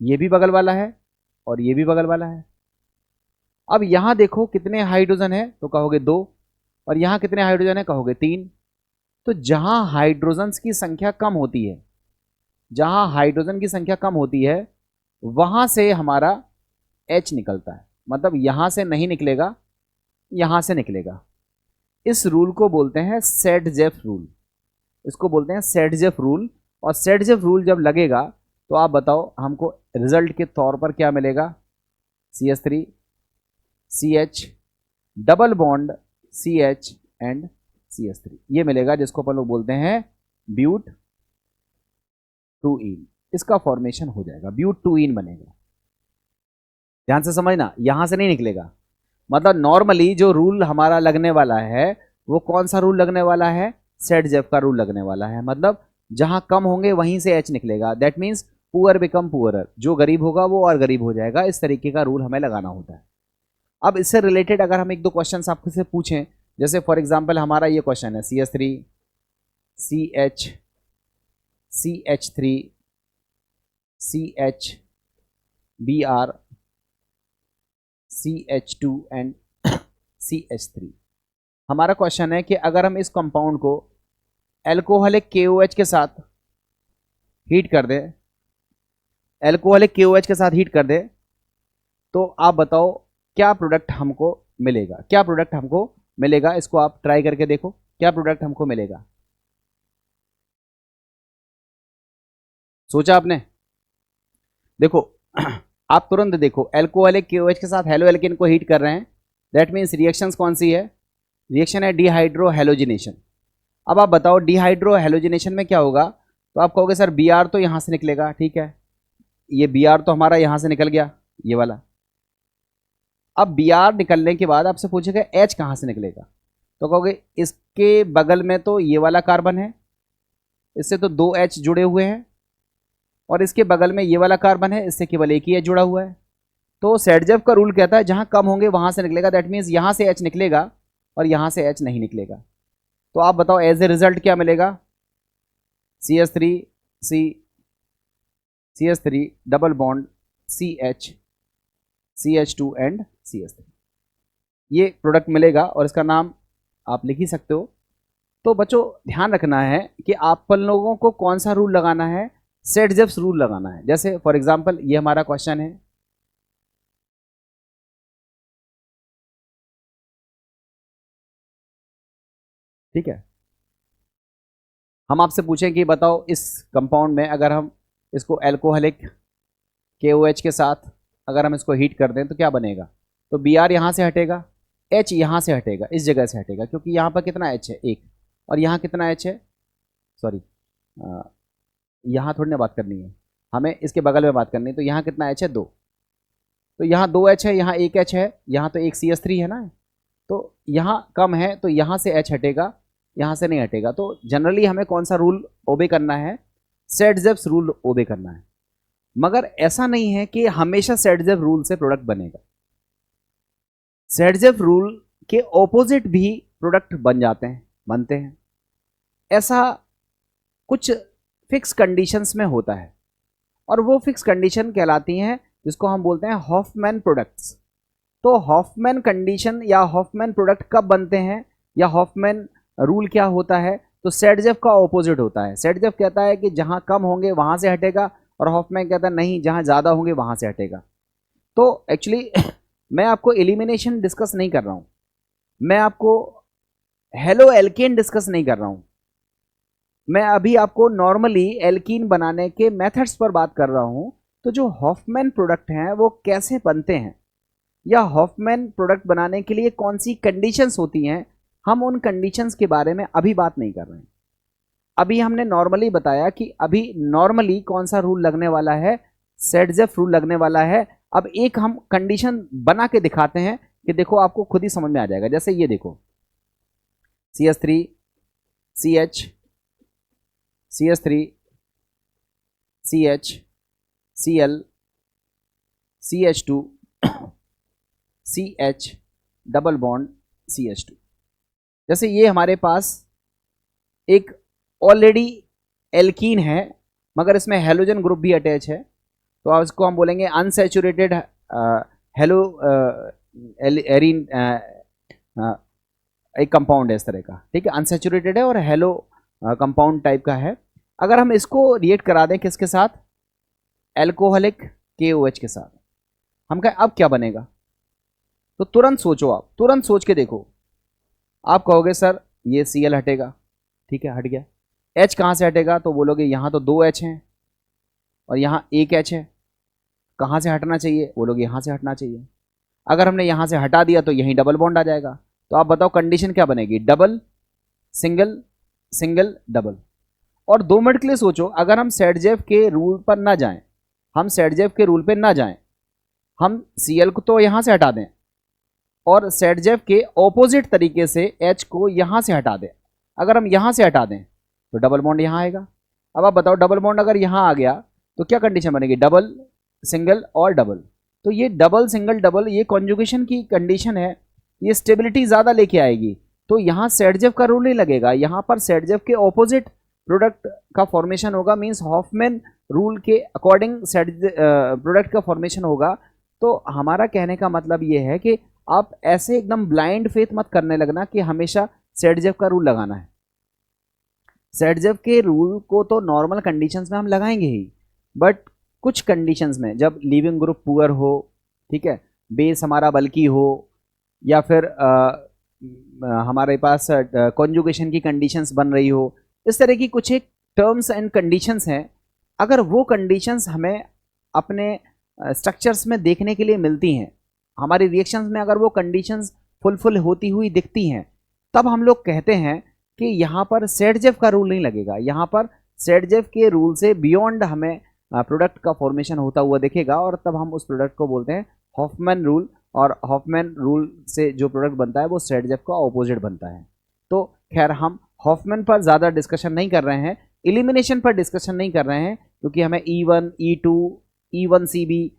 ये भी बगल वाला है और ये भी बगल वाला है। अब यहां देखो कितने हाइड्रोजन है, तो कहोगे 2, और यहां कितने हाइड्रोजन है, कहोगे 3। तो जहां हाइड्रोजन की संख्या कम होती है, जहां हाइड्रोजन की संख्या कम होती है, वहां से हमारा H निकलता है। मतलब यहां से नहीं निकलेगा, यहां से निकलेगा। इस रूल को बोलते हैं सेडजेफ रूल। इसको बोलते हैं सेडजेफ रूल। और सेडजेफ रूल जब लगेगा तो आप बताओ हमको रिजल्ट के तौर पर क्या मिलेगा? CH3 CH double bond CH and CH3 ये मिलेगा, जिसको अपन लोग बोलते हैं ब्यूट टूइन। इसका फॉर्मेशन हो जाएगा, ब्यूट टूइन बनेगा। ध्यान से समझना, यहां से नहीं निकलेगा। मतलब नॉर्मली जो रूल हमारा लगने वाला है वो कौन सा रूल लगने वाला है? सेडजेफ का रूल लगने वाला है। मतलब जहां कम होंगे वहीं से H निकलेगा। That means poor become poorer, जो गरीब होगा वो और गरीब हो जाएगा। इस तरीके का रूल हमें लगाना होता है। अब इससे रिलेटेड अगर हम एक दो क्वेश्चन आपसे से पूछें, जैसे फॉर एग्जाम्पल हमारा ये क्वेश्चन है CH3 CH CH3 CH Br CH2 and CH3। हमारा क्वेश्चन है कि अगर हम इस कंपाउंड को एल्कोहलिक KOH के साथ हीट कर दें, एल्कोहलिक KOH के साथ हीट कर दें, तो आप बताओ क्या प्रोडक्ट हमको मिलेगा? क्या प्रोडक्ट हमको मिलेगा? इसको आप ट्राई करके देखो, क्या प्रोडक्ट हमको मिलेगा? सोचा आपने? देखो आप तुरंत देखो, एल्कोहलिक KOH के साथ हेलो एल्केन को हीट कर रहे हैं। दैट मीन्स रिएक्शंस कौन सी है? रिएक्शन है डिहाइड्रो हेलोजिनेशन। अब आप बताओ डिहाइड्रो हेलोजिनेशन में क्या होगा? तो आप कहोगे सर Br तो यहां से निकलेगा, ठीक है, ये Br तो हमारा यहां से निकल गया, ये वाला। अब Br निकलने के बाद आपसे पूछेगा H कहां से निकलेगा, तो कहोगे इसके बगल में तो ये वाला कार्बन है, इससे तो 2 H जुड़े हुए हैं, और इसके बगल में ये वाला कार्बन है, इससे केवल एक ही H जुड़ा हुआ है। तो सेडजेफ का रूल कहता है जहां कम होंगे वहां से निकलेगा। दैट मीन्स यहां से H निकलेगा और यहां से H नहीं निकलेगा। तो आप बताओ एज ए रिजल्ट क्या मिलेगा? CH3 C CH3 double bond CH CH2 and CH3 ये प्रोडक्ट मिलेगा, और इसका नाम आप लिख ही सकते हो। तो बच्चों ध्यान रखना है कि आप लोगों को कौन सा रूल लगाना है? सेडजेफ रूल लगाना है। जैसे फॉर एग्जांपल ये हमारा क्वेश्चन है, ठीक है, हम आपसे पूछें कि बताओ इस कंपाउंड में अगर हम इसको एल्कोहलिक KOH के साथ अगर हम इसको हीट कर दें तो क्या बनेगा? तो Br यहाँ से हटेगा, H यहाँ से हटेगा, इस जगह से हटेगा, क्योंकि यहाँ पर कितना H है? 1। और यहाँ कितना H है? सॉरी, यहाँ थोड़ी ना बात करनी है, हमें इसके बगल में बात करनी है। तो यहाँ कितना H है? 2। तो यहाँ 2 H है, यहाँ 1 H है, यहाँ तो एक CH3 है ना। तो यहाँ कम है तो यहाँ से H हटेगा, यहाँ से नहीं हटेगा। तो जनरली हमें कौन सा रूल ओबे करना है? सेडजेफ रूल ओबे करना है। मगर ऐसा नहीं है कि हमेशा सेडजेफ रूल से प्रोडक्ट बनेगा। सेडजेफ रूल के ऑपोजिट भी प्रोडक्ट बन जाते हैं, बनते हैं। ऐसा कुछ फिक्स कंडीशंस में होता है, और वो फिक्स कंडीशन कहलाती हैं जिसको हम बोलते हैं हॉफमैन प्रोडक्ट्स। तो हॉफमैन कंडीशन या हॉफमैन प्रोडक्ट कब बनते हैं, या हॉफमैन रूल क्या होता है? तो सेडजेफ का ऑपोजिट होता है। सेडजेफ कहता है कि जहां कम होंगे वहां से हटेगा, और हॉफमैन कहता है नहीं, जहां ज्यादा होंगे वहां से हटेगा। तो एक्चुअली मैं आपको एलिमिनेशन डिस्कस नहीं कर रहा हूं, मैं आपको हेलो एल्केन डिस्कस नहीं कर रहा हूं, मैं अभी आपको नॉर्मली एल्कीन बनाने के मेथड्स पर बात कर रहा हूं। तो जो हॉफमैन प्रोडक्ट हैं वो कैसे बनते हैं, या हॉफमैन प्रोडक्ट बनाने के लिए कौन सी कंडीशंस होती हैं, हम उन कंडीशंस के बारे में अभी बात नहीं कर रहे हैं। अभी हमने नॉर्मली बताया कि अभी नॉर्मली कौन सा रूल लगने वाला है? सेडजेफ रूल लगने वाला है। अब एक हम कंडीशन बना के दिखाते हैं कि देखो आपको खुद ही समझ में आ जाएगा। जैसे ये देखो CH3 CH CH3 CH Cl CH2 CH double bond CH2। जैसे ये हमारे पास एक ऑलरेडी एल्कीन है मगर इसमें हेलोजन ग्रुप भी अटैच है, तो अब इसको हम बोलेंगे अनसैचुरेटेड हेलो एरीन एक कंपाउंड है इस तरह का, ठीक है, अनसैचुरेटेड है और हेलो कंपाउंड टाइप का है। अगर हम इसको रिएक्ट करा दें किसके साथ, एल्कोहलिक KOH के साथ, हम कहें अब क्या बनेगा, तो तुरंत सोचो, आप तुरंत सोच के देखो। आप कहोगे सर ये Cl हटेगा, ठीक है हट गया। H कहाँ से हटेगा, तो बोलोगे यहाँ तो 2 H हैं और यहाँ 1 H है, कहाँ से हटना चाहिए, बोलोगे यहाँ से हटना चाहिए। अगर हमने यहाँ से हटा दिया तो यहीं डबल बॉन्ड आ जाएगा। तो आप बताओ कंडीशन क्या बनेगी, डबल सिंगल सिंगल डबल। और 2 मिनट के लिए सोचो, अगर हम सेडजेफ के रूल पर ना जाएं, हम सेडजेफ के रूल पे ना जाएं, हम Cl को तो यहाँ से हटा दें और सेडजेफ के ऑपोजिट तरीके से H को यहाँ से हटा दें। अगर हम यहाँ से हटा दें तो डबल बॉन्ड यहाँ आएगा। अब आप बताओ डबल बॉन्ड अगर यहाँ आ गया तो क्या कंडीशन बनेगी, डबल सिंगल और डबल। तो ये डबल सिंगल डबल ये कॉन्जुगेशन की कंडीशन है, ये स्टेबिलिटी ज़्यादा लेके आएगी। तो यहाँ सेडजेफ का रूल नहीं लगेगा, यहाँ पर सेडजेफ के ऑपोजिट प्रोडक्ट का फॉर्मेशन होगा, मीन्स हॉफमैन रूल के अकॉर्डिंग प्रोडक्ट का फॉर्मेशन होगा। तो हमारा कहने का मतलब ये है कि आप ऐसे एकदम ब्लाइंड फेथ मत करने लगना कि हमेशा सेडजेफ का रूल लगाना है। सेडजेफ के रूल को तो नॉर्मल कंडीशंस में हम लगाएंगे ही, बट कुछ कंडीशंस में जब लीविंग ग्रुप पुअर हो, ठीक है, बेस हमारा बल्कि हो, या फिर हमारे पास कॉन्जुगेशन की कंडीशंस बन रही हो, इस तरह की कुछ एक टर्म्स एंड कंडीशंस हैं। अगर वो कंडीशंस हमें अपने स्ट्रक्चर्स में देखने के लिए मिलती हैं, हमारी रिएक्शंस में अगर वो कंडीशंस फुलफिल होती हुई दिखती हैं, तब हम लोग कहते हैं कि यहाँ पर सेडजेफ का रूल नहीं लगेगा, यहाँ पर सेडजेफ के रूल से बियॉन्ड हमें प्रोडक्ट का फॉर्मेशन होता हुआ दिखेगा, और तब हम उस प्रोडक्ट को बोलते हैं हॉफमैन रूल। और हॉफमैन रूल से जो प्रोडक्ट बनता है वो सेडजेफ का ऑपोजिट बनता है। तो खैर हम हॉफमैन पर ज़्यादा डिस्कशन नहीं कर रहे हैं, एलिमिनेशन पर डिस्कशन नहीं कर रहे हैं, क्योंकि हमें E1, E2, E1CB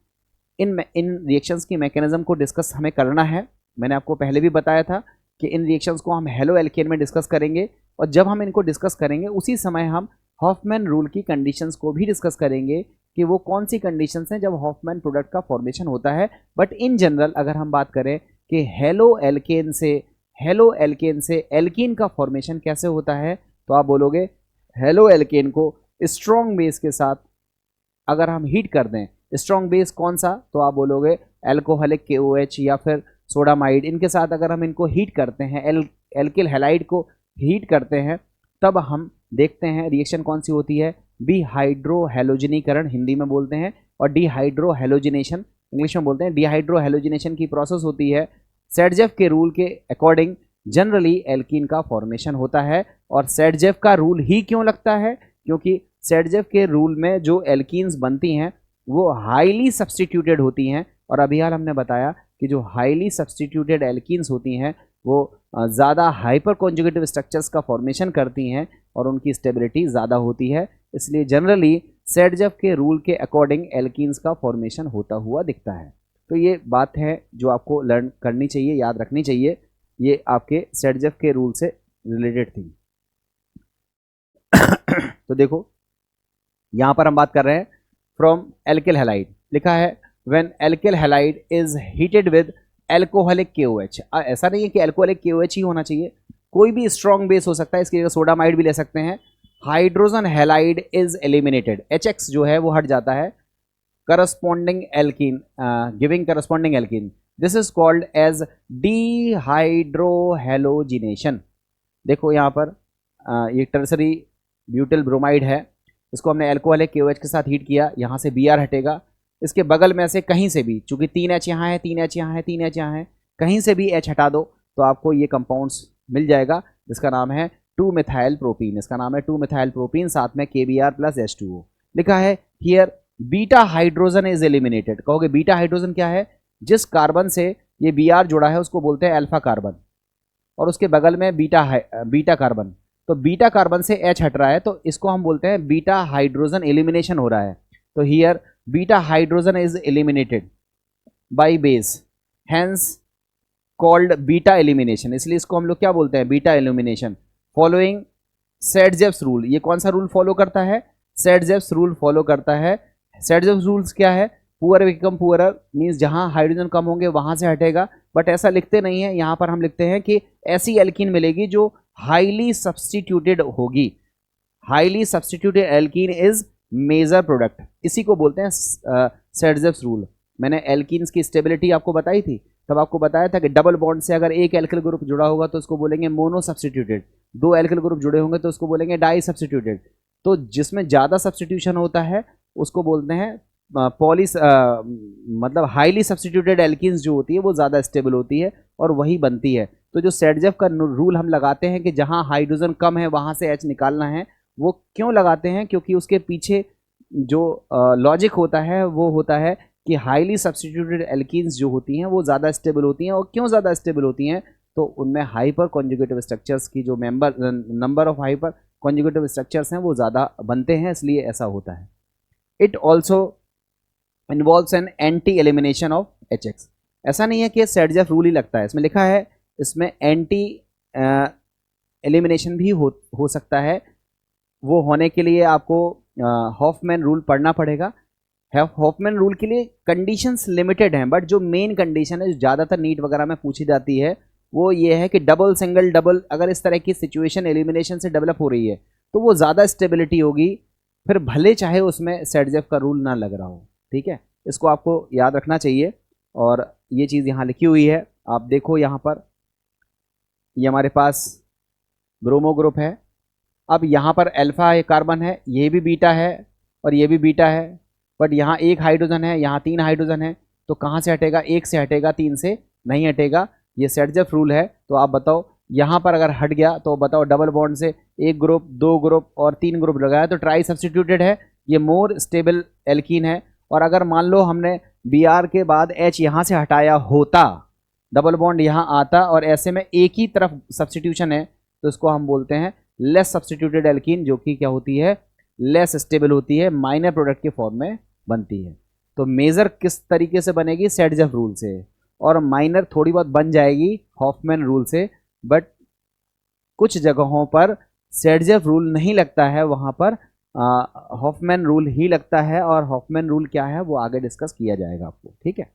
इन रिएक्शंस की मैकेनिज्म को डिस्कस हमें करना है। मैंने आपको पहले भी बताया था कि इन रिएक्शंस को हम हेलो एल्केन में डिस्कस करेंगे, और जब हम इनको डिस्कस करेंगे उसी समय हम हॉफमैन रूल की कंडीशंस को भी डिस्कस करेंगे कि वो कौन सी कंडीशंस हैं जब हॉफमैन प्रोडक्ट का फॉर्मेशन होता है। बट इन जनरल अगर हम बात करें कि हेलो एल्केन से एल्कीन का फॉर्मेशन कैसे होता है, तो आप बोलोगे हेलो एल्केन को स्ट्रॉन्ग बेस के साथ अगर हम हीट कर दें, स्ट्रॉन्ग बेस कौन सा, तो आप बोलोगे एल्कोहलिक KOH या फिर सोडामाइड, इनके साथ अगर हम इनको हीट करते हैं, एल्किल हैलाइड को हीट करते हैं, तब हम देखते हैं रिएक्शन कौन सी होती है, डिहाइड्रोहेलोजिनीकरण हिंदी में बोलते हैं, और डिहाइड्रोहेलोजिनेशन इंग्लिश में बोलते हैं। डिहाइड्रोहेलोजिनेशन की प्रोसेस होती है। सेडजेफ के रूल के अकॉर्डिंग जनरली एल्कीन का फॉर्मेशन होता है। और सेडजेफ का रूल ही क्यों लगता है, क्योंकि सेडजेफ के रूल में जो एल्कीन्स बनती हैं वो हाईली सब्सटीट्यूटेड होती हैं, और अभी हाल हमने बताया कि जो हाईली सब्सटीट्यूटेड एल्कीन्स होती हैं वो ज़्यादा हाइपर कॉन्जुगेटिव स्ट्रक्चर्स का फॉर्मेशन करती हैं और उनकी स्टेबिलिटी ज़्यादा होती है। इसलिए जनरली सेडजेफ के रूल के अकॉर्डिंग एल्कीन्स का फॉर्मेशन होता हुआ दिखता है। तो ये बात है जो आपको लर्न करनी चाहिए, याद रखनी चाहिए, ये आपके सेडजेफ के रूल से रिलेटेड थी। तो देखो यहाँ पर हम बात कर रहे हैं फ्रॉम एल्किल हैलाइड, लिखा है when alkyl halide is heated with alcoholic KOH। ऐसा नहीं है कि एल्कोहलिक KOH ही होना चाहिए, कोई भी स्ट्रॉन्ग बेस हो सकता है, इसकी जगह सोडामाइड भी ले सकते हैं। Hydrogen halide is eliminated, HX जो है वो हट जाता है, corresponding alkene giving corresponding alkene, this is called as dehydrohalogenation. देखो यहाँ पर ये टर्सरी ब्यूटिल ब्रोमाइड है, इसको हमने एल्कोहलिक KOH के साथ हीट किया, यहाँ से Br हटेगा, इसके बगल में से कहीं से भी, चूंकि 3H यहाँ है, 3H यहाँ है, 3H यहाँ है, कहीं से भी H हटा दो तो आपको ये कंपाउंड्स मिल जाएगा, जिसका नाम है 2-मिथाइल प्रोपीन। इसका नाम है 2-मिथाइल प्रोपीन, साथ में KBr प्लस H2O लिखा है। Here beta hydrogen is eliminated. कहोगे बीटा हाइड्रोजन क्या है, जिस कार्बन से ये Br जुड़ा है उसको बोलते हैं अल्फा कार्बन, और उसके बगल में बीटा कार्बन, तो बीटा कार्बन से H हट रहा है तो इसको हम बोलते हैं बीटा हाइड्रोजन एलिमिनेशन हो रहा है। तो here beta hydrogen is eliminated by base, hence called beta elimination, इसलिए इसको हम लोग क्या बोलते हैं, बीटा एलिमिनेशन फॉलोइंग सेडजेव्स रूल। ये कौन सा रूल फॉलो करता है, सेडजेव्स रूल फॉलो करता है। सेडजेव्स रूल्स क्या है, पुअर बिकम पुअरर, मीन्स जहां हाइड्रोजन कम होंगे वहां से हटेगा, बट ऐसा लिखते नहीं है, यहां पर हम लिखते हैं कि ऐसी एल्कीन मिलेगी जो हाईली सब्सटीट्यूटेड होगी। Highly substituted alkene is major product, इसी को बोलते हैं सेडजेव्स रूल। मैंने एल्कीन्स की स्टेबिलिटी आपको बताई थी, तब आपको बताया था कि डबल बॉन्ड से अगर एक एल्किल ग्रुप जुड़ा होगा तो उसको बोलेंगे मोनो सब्सटीट्यूटेड, दो एल्किल ग्रुप जुड़े होंगे तो उसको बोलेंगे डाई सब्सटीट्यूटेड। तो जिसमें ज़्यादा सब्सटीट्यूशन होता है उसको बोलते हैं पॉलिस, मतलब हाईली सब्सटीट्यूटेड एल्कीन्स जो होती है वो ज़्यादा स्टेबल होती है और वही बनती है। तो जो सेडजेव का रूल हम लगाते हैं कि जहाँ हाइड्रोजन कम है वहाँ से H निकालना है, वो क्यों लगाते हैं, क्योंकि उसके पीछे जो लॉजिक होता है वो होता है कि हाईली सब्सटीट्यूटेड एल्कीन्स जो होती हैं वो ज़्यादा स्टेबल होती हैं। और क्यों ज़्यादा स्टेबल होती हैं, तो उनमें हाइपर कॉन्जुगेटिव स्ट्रक्चर्स की जो number of hyper conjugative structures हैं वो ज़्यादा बनते हैं, इसलिए ऐसा होता है। It also involves an anti elimination of HX। ऐसा नहीं है कि सेडजेव रूल ही लगता है, इसमें लिखा है इसमें एंटी एलिमिनेशन भी हो सकता है। वो होने के लिए आपको हॉफमैन रूल पढ़ना पड़ेगा। हॉफमैन रूल के लिए कंडीशंस लिमिटेड हैं, बट जो मेन कंडीशन है जो ज़्यादातर नीट वगैरह में पूछी जाती है वो ये है कि डबल सिंगल डबल, अगर इस तरह की सिचुएशन एलिमिनेशन से डेवलप हो रही है तो वो ज़्यादा स्टेबिलिटी होगी, फिर भले चाहे उसमें सेडजेव का रूल ना लग रहा हो। ठीक है, इसको आपको याद रखना चाहिए। और ये चीज़ यहाँ लिखी हुई है, आप देखो यहाँ पर, ये हमारे पास ब्रोमो ग्रुप है। अब यहाँ पर अल्फा कार्बन है, ये भी बीटा है और ये भी बीटा है, बट यहाँ एक हाइड्रोजन है, यहाँ तीन हाइड्रोजन है, तो कहाँ से हटेगा, एक से हटेगा, तीन से नहीं हटेगा। ये सेडजेव रूल है। तो आप बताओ यहाँ पर अगर हट गया तो बताओ डबल बॉन्ड से एक ग्रुप, दो ग्रुप और तीन ग्रुप लगाया तो ट्राई सब्सटीट्यूटेड है, ये मोर स्टेबल एल्कीन है। और अगर मान लो हमने Br के बाद H यहाँ से हटाया होता, डबल बॉन्ड यहाँ आता और ऐसे में एक ही तरफ सब्सटीट्यूशन है, तो इसको हम बोलते हैं लेस सब्सटीट्यूटेड एल्कीन, जो कि क्या होती है, लेस स्टेबल होती है, माइनर प्रोडक्ट के फॉर्म में बनती है। तो मेजर किस तरीके से बनेगी, सेडजेव रूल से, और माइनर थोड़ी बहुत बन जाएगी हॉफमैन रूल से। बट कुछ जगहों पर सेडजेव रूल नहीं लगता है, वहाँ पर हॉफमैन रूल ही लगता है। और हॉफमैन रूल क्या है वो आगे डिस्कस किया जाएगा आपको। ठीक है,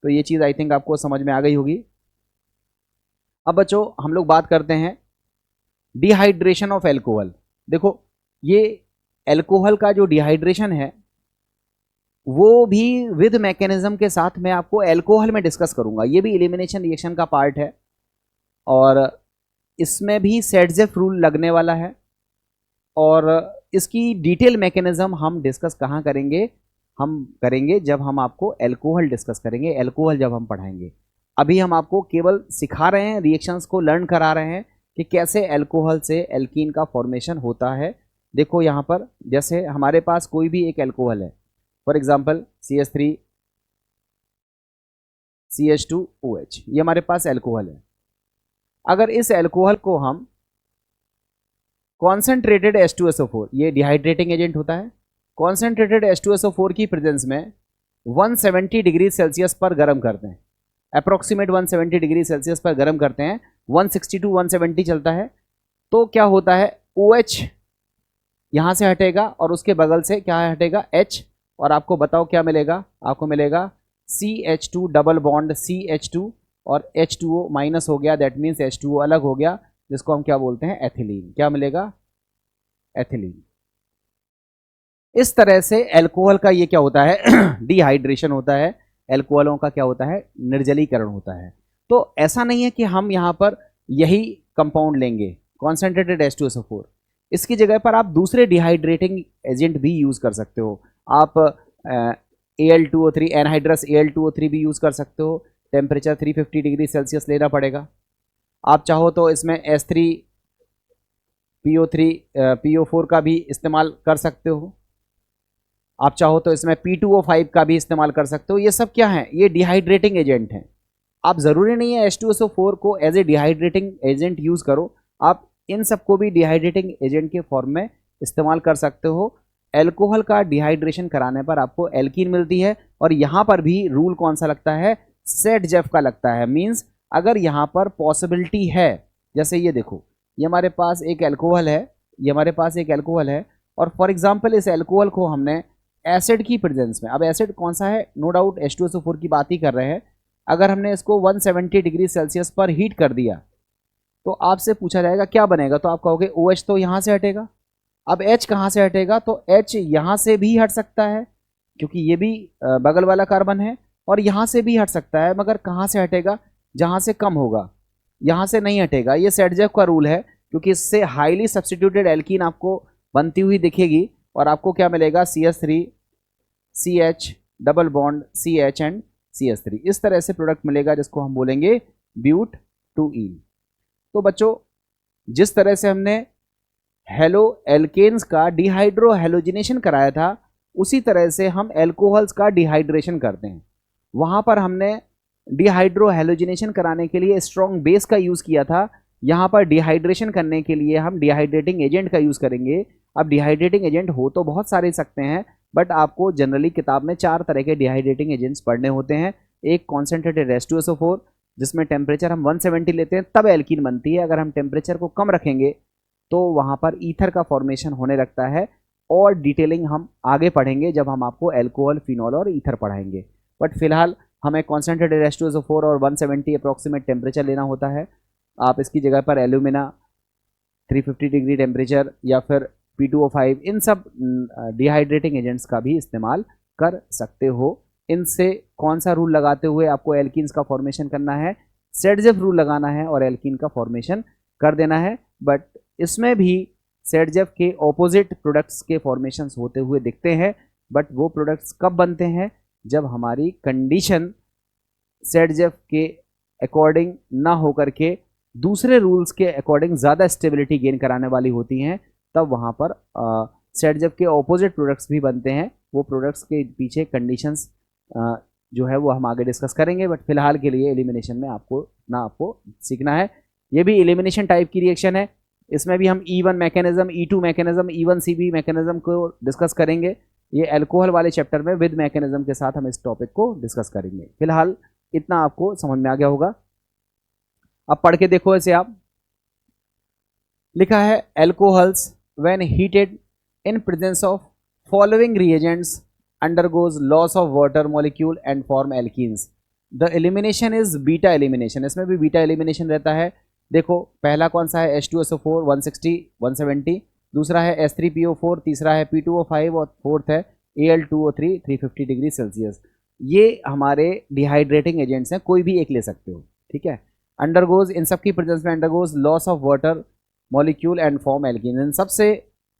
तो ये चीज़ आई थिंक आपको समझ में आ गई होगी। अब बच्चों हम लोग बात करते हैं डिहाइड्रेशन ऑफ एल्कोहल। देखो ये एल्कोहल का जो डिहाइड्रेशन है वो भी विद मैकेनिज्म के साथ मैं आपको एल्कोहल में डिस्कस करूंगा। ये भी एलिमिनेशन रिएक्शन का पार्ट है और इसमें भी सेडजेव रूल लगने वाला है। और इसकी डिटेल मैकेनिज्म हम डिस्कस कहाँ करेंगे, हम करेंगे जब हम आपको एल्कोहल डिस्कस करेंगे, एल्कोहल जब हम पढ़ाएंगे। अभी हम आपको केवल सिखा रहे हैं, रिएक्शंस को लर्न करा रहे हैं कि कैसे एल्कोहल से एल्कीन का फॉर्मेशन होता है। देखो यहाँ पर जैसे हमारे पास कोई भी एक एल्कोहल है, फॉर एग्जाम्पल CH3 CH2OH, ये हमारे पास एल्कोहल है। अगर इस एल्कोहल को हम कॉन्सेंट्रेटेड H2SO4, ये डिहाइड्रेटिंग एजेंट होता है, कॉन्सेंट्रेटेड H2SO4 की प्रेजेंस में 170 डिग्री सेल्सियस पर गर्म करते हैं, अप्रोक्सीमेट 170 डिग्री सेल्सियस पर गर्म करते हैं, 160 to 170 चलता है। तो क्या होता है, OH यहाँ से हटेगा और उसके बगल से क्या हटेगा, H, और आपको बताओ क्या मिलेगा, आपको मिलेगा CH2 डबल बॉन्ड CH2 और H2O माइनस हो गया, दैट मीन्स H2O अलग हो गया, जिसको हम क्या बोलते हैं, एथिलीन। क्या मिलेगा, एथिलीन। इस तरह से एल्कोहल का ये क्या होता है, डिहाइड्रेशन होता है, एल्कोहलों का क्या होता है, निर्जलीकरण होता है। तो ऐसा नहीं है कि हम यहाँ पर यही कंपाउंड लेंगे कॉन्सेंट्रेटेड H2SO4, इसकी जगह पर आप दूसरे डिहाइड्रेटिंग एजेंट भी यूज़ कर सकते हो। आप Al2O3 एनहाइड्रस Al2O3 भी यूज़ कर सकते हो, टेम्परेचर 350 डिग्री सेल्सियस लेना पड़ेगा। आप चाहो तो इसमें S3PO3 PO4 का भी इस्तेमाल कर सकते हो, आप चाहो तो इसमें P2O5 का भी इस्तेमाल कर सकते हो। ये सब क्या है, ये डिहाइड्रेटिंग एजेंट हैं। आप ज़रूरी नहीं है H2SO4 को as a dehydrating agent use करो, आप इन सबको भी डिहाइड्रेटिंग एजेंट के फॉर्म में इस्तेमाल कर सकते हो। एल्कोहल का डिहाइड्रेशन कराने पर आपको एल्कीन मिलती है। और यहाँ पर भी रूल कौन सा लगता है, सेडजेव का लगता है, मीन्स अगर यहाँ पर पॉसिबिलिटी है, जैसे ये देखो, ये हमारे पास एक एल्कोहल है, ये हमारे पास एक एल्कोहल है, और फॉर एग्जांपल इस एल्कोहल को हमने एसिड की प्रेजेंस में, अब एसिड कौन सा है, नो डाउट H2SO4 की बात ही कर रहे हैं, अगर हमने इसको 170 डिग्री सेल्सियस पर हीट कर दिया तो आपसे पूछा जाएगा क्या बनेगा, तो आप कहोगे OH तो यहाँ से हटेगा। अब H कहाँ से हटेगा, तो H यहाँ से भी हट सकता है क्योंकि ये भी बगल वाला कार्बन है, और यहाँ से भी हट सकता है, मगर कहाँ से हटेगा, जहाँ से कम होगा, यहाँ से नहीं हटेगा। ये सेडजेफ का रूल है, क्योंकि इससे हाईली सब्स्टिट्यूटेड एल्कीन आपको बनती हुई दिखेगी, और आपको क्या मिलेगा, CH3 CH double bond CH and CH3, इस तरह से प्रोडक्ट मिलेगा जिसको हम बोलेंगे ब्यूट टू ईन। तो बच्चों, जिस तरह से हमने हेलो एल्केन्स का डिहाइड्रो हेलोजिनेशन कराया था, उसी तरह से हम एल्कोहल्स का डिहाइड्रेशन करते हैं। वहाँ पर हमने डिहाइड्रो हेलोजिनेशन कराने के लिए स्ट्रॉन्ग बेस का यूज़ किया था, यहाँ पर डिहाइड्रेशन करने के लिए हम डिहाइड्रेटिंग एजेंट का यूज़ करेंगे। अब डिहाइड्रेटिंग एजेंट हो तो बहुत सारे सकते हैं, बट आपको जनरली किताब में 4 तरह के डिहाइड्रेटिंग एजेंट्स पढ़ने होते हैं। एक कॉन्सेंट्रेटेड H2SO4, जिसमें टेम्परेचर हम 170 लेते हैं तब एल्कीन बनती है। अगर हम टेम्परेचर को कम रखेंगे तो वहाँ पर ईथर का फॉर्मेशन होने लगता है, और डिटेलिंग हम आगे पढ़ेंगे जब हम आपको एल्कोहल, फिनॉल और ईथर पढ़ाएंगे। बट फिलहाल हमें कॉन्सेंट्रेटेड H2SO4 और 170 अप्रॉक्सीमेट टेम्परेचर लेना होता है। आप इसकी जगह पर एल्यूमिना 350 डिग्री टेम्परेचर या फिर P2O5, इन सब डिहाइड्रेटिंग एजेंट्स का भी इस्तेमाल कर सकते हो। इनसे कौन सा रूल लगाते हुए आपको एल्कीन्स का फॉर्मेशन करना है, सेडजेफ रूल लगाना है और एल्कीन का फॉर्मेशन कर देना है। बट इसमें भी सेडजेफ के ऑपोजिट प्रोडक्ट्स के फॉर्मेशंस होते हुए दिखते हैं, बट वो प्रोडक्ट्स कब बनते हैं, जब हमारी कंडीशन सेडजेफ के अकॉर्डिंग ना होकर के दूसरे रूल्स के अकॉर्डिंग ज़्यादा स्टेबिलिटी गेन कराने वाली होती हैं, तब वहाँ पर सेडजेफ के ऑपोजिट प्रोडक्ट्स भी बनते हैं। वो प्रोडक्ट्स के पीछे कंडीशंस जो है वो हम आगे डिस्कस करेंगे, बट फिलहाल के लिए एलिमिनेशन में आपको सीखना है। ये भी एलिमिनेशन टाइप की रिएक्शन है, इसमें भी हम E1 mechanism, E2 mechanism, E1CB mechanism को डिस्कस करेंगे। ये अल्कोहल वाले चैप्टर में विद मैकेनिज्म के साथ हम इस टॉपिक को डिस्कस करेंगे। फिलहाल इतना आपको समझ में आ गया होगा। अब पढ़ के देखो, ऐसे आप लिखा है alcohols when heated in presence of following reagents undergoes loss of water molecule and form alkenes. The elimination is beta elimination, इसमें भी बीटा एलिमिनेशन रहता है। देखो, पहला कौन सा है, H2SO4 160 170, दूसरा है S3PO4, तीसरा है P2O5 और फोर्थ है Al2O3 350 डिग्री सेल्सियस। ये हमारे डिहाइड्रेटिंग एजेंट्स हैं, कोई भी एक ले सकते हो, ठीक है। अंडरगोज, इन सब की प्रेजेंस में undergoes loss of water molecule and form alkene, इन सबसे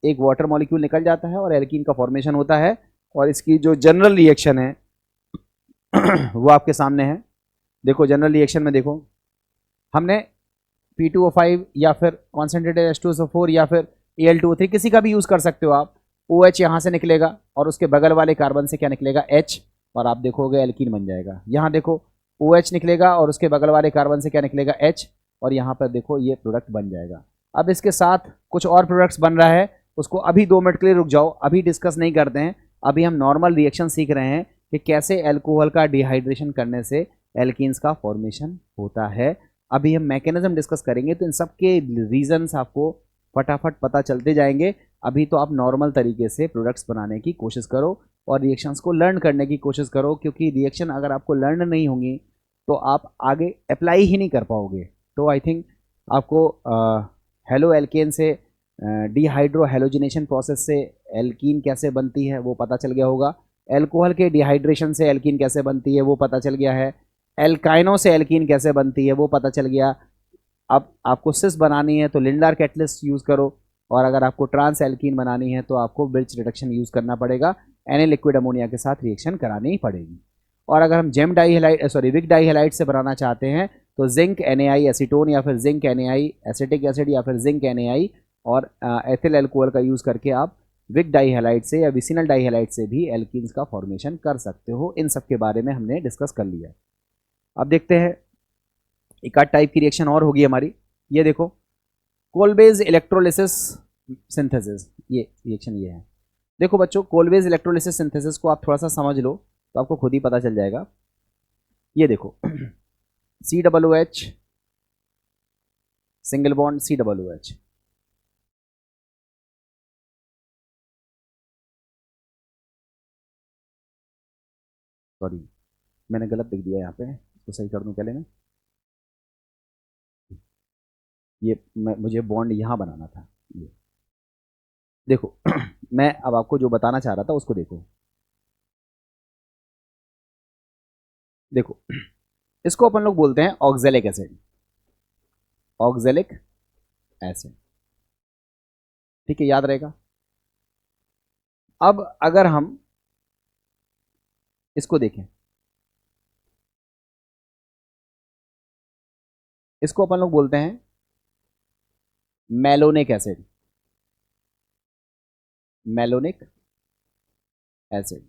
एक वाटर मॉलिक्यूल निकल जाता है और एल्कीन का फॉर्मेशन होता है। और इसकी जो जनरल रिएक्शन है वो आपके सामने है। देखो, जनरल रिएक्शन में देखो, हमने P2O5 या फिर कॉन्सेंट्रेटेड H2SO4 या फिर Al2O3, किसी का भी यूज़ कर सकते हो आप। OH यहाँ से निकलेगा और उसके बगल वाले कार्बन से क्या निकलेगा, H, और आप देखोगे एल्कीन बन जाएगा। यहाँ देखो, OH निकलेगा और उसके बगल वाले कार्बन से क्या निकलेगा, H, और यहाँ पर देखो ये प्रोडक्ट बन जाएगा। अब इसके साथ कुछ और प्रोडक्ट्स बन रहा है, उसको अभी 2 मिनट के लिए रुक जाओ, अभी डिस्कस नहीं करते हैं। अभी हम नॉर्मल रिएक्शन सीख रहे हैं कि कैसे एल्कोहल का डिहाइड्रेशन करने से एल्कीन्स का फॉर्मेशन होता है। अभी हम मैकेनिज्म डिस्कस करेंगे, तो इन सब के रीजंस आपको फटाफट पता चलते जाएंगे। अभी तो आप नॉर्मल तरीके से प्रोडक्ट्स बनाने की कोशिश करो और रिएक्शंस को लर्न करने की कोशिश करो, क्योंकि रिएक्शन अगर आपको लर्न नहीं होंगी तो आप आगे अप्लाई ही नहीं कर पाओगे। तो आई थिंक आपको हेलो एल्केन से डिहाइड्रो हेलोजिनेशन प्रोसेस से एल्कीन कैसे बनती है वो पता चल गया होगा। एल्कोहल के डिहाइड्रेशन से एल्कीन कैसे बनती है वो पता चल गया है। एल्काइनो से एल्कीन कैसे बनती है वो पता चल गया। अब आपको सिस बनानी है तो लिंडार कैटलिस्ट यूज़ करो, और अगर आपको ट्रांस एल्कीन बनानी है तो आपको ब्रिज रिडक्शन यूज़ करना पड़ेगा, Na लिक्विड अमोनिया के साथ रिएक्शन करानी ही पड़ेगी। और अगर हम जेम डाईहेलाइड विक डाईहेलाइड से बनाना चाहते हैं तो जिंक Na एसीटोन या फिर जिंक Na एसिटिक एसिड या फिर जिंक Na और एथिल एल्कोहल का यूज़ करके आप विक डाईहेलाइड से या विसिनल डाईहेलाइड से भी एल्कीन्स का फॉर्मेशन कर सकते हो। इन सब के बारे में हमने डिस्कस कर लिया। अब देखते हैं एक आध टाइप की रिएक्शन और होगी हमारी। ये देखो, कोलबेज इलेक्ट्रोलिसिस सिंथेसिस, ये रिएक्शन ये है। देखो बच्चों, कोलबेज इलेक्ट्रोलिसिस सिंथेसिस को आप थोड़ा सा समझ लो तो आपको खुद ही पता चल जाएगा। ये देखो, COOH, single bond COOH। Sorry, मैंने गलत लिख दिया यहाँ पे, इसको सही कर दूं पहले मैं। ये मुझे बॉन्ड यहाँ बनाना था। ये देखो मैं अब आपको जो बताना चाह रहा था उसको देखो। देखो इसको अपन लोग बोलते हैं ऑक्जेलिक एसिड, ऑक्जेलिक एसिड, ठीक है, याद रहेगा। अब अगर हम इसको देखें, इसको अपन लोग बोलते हैं मेलोनिक एसिड, मेलोनिक एसिड,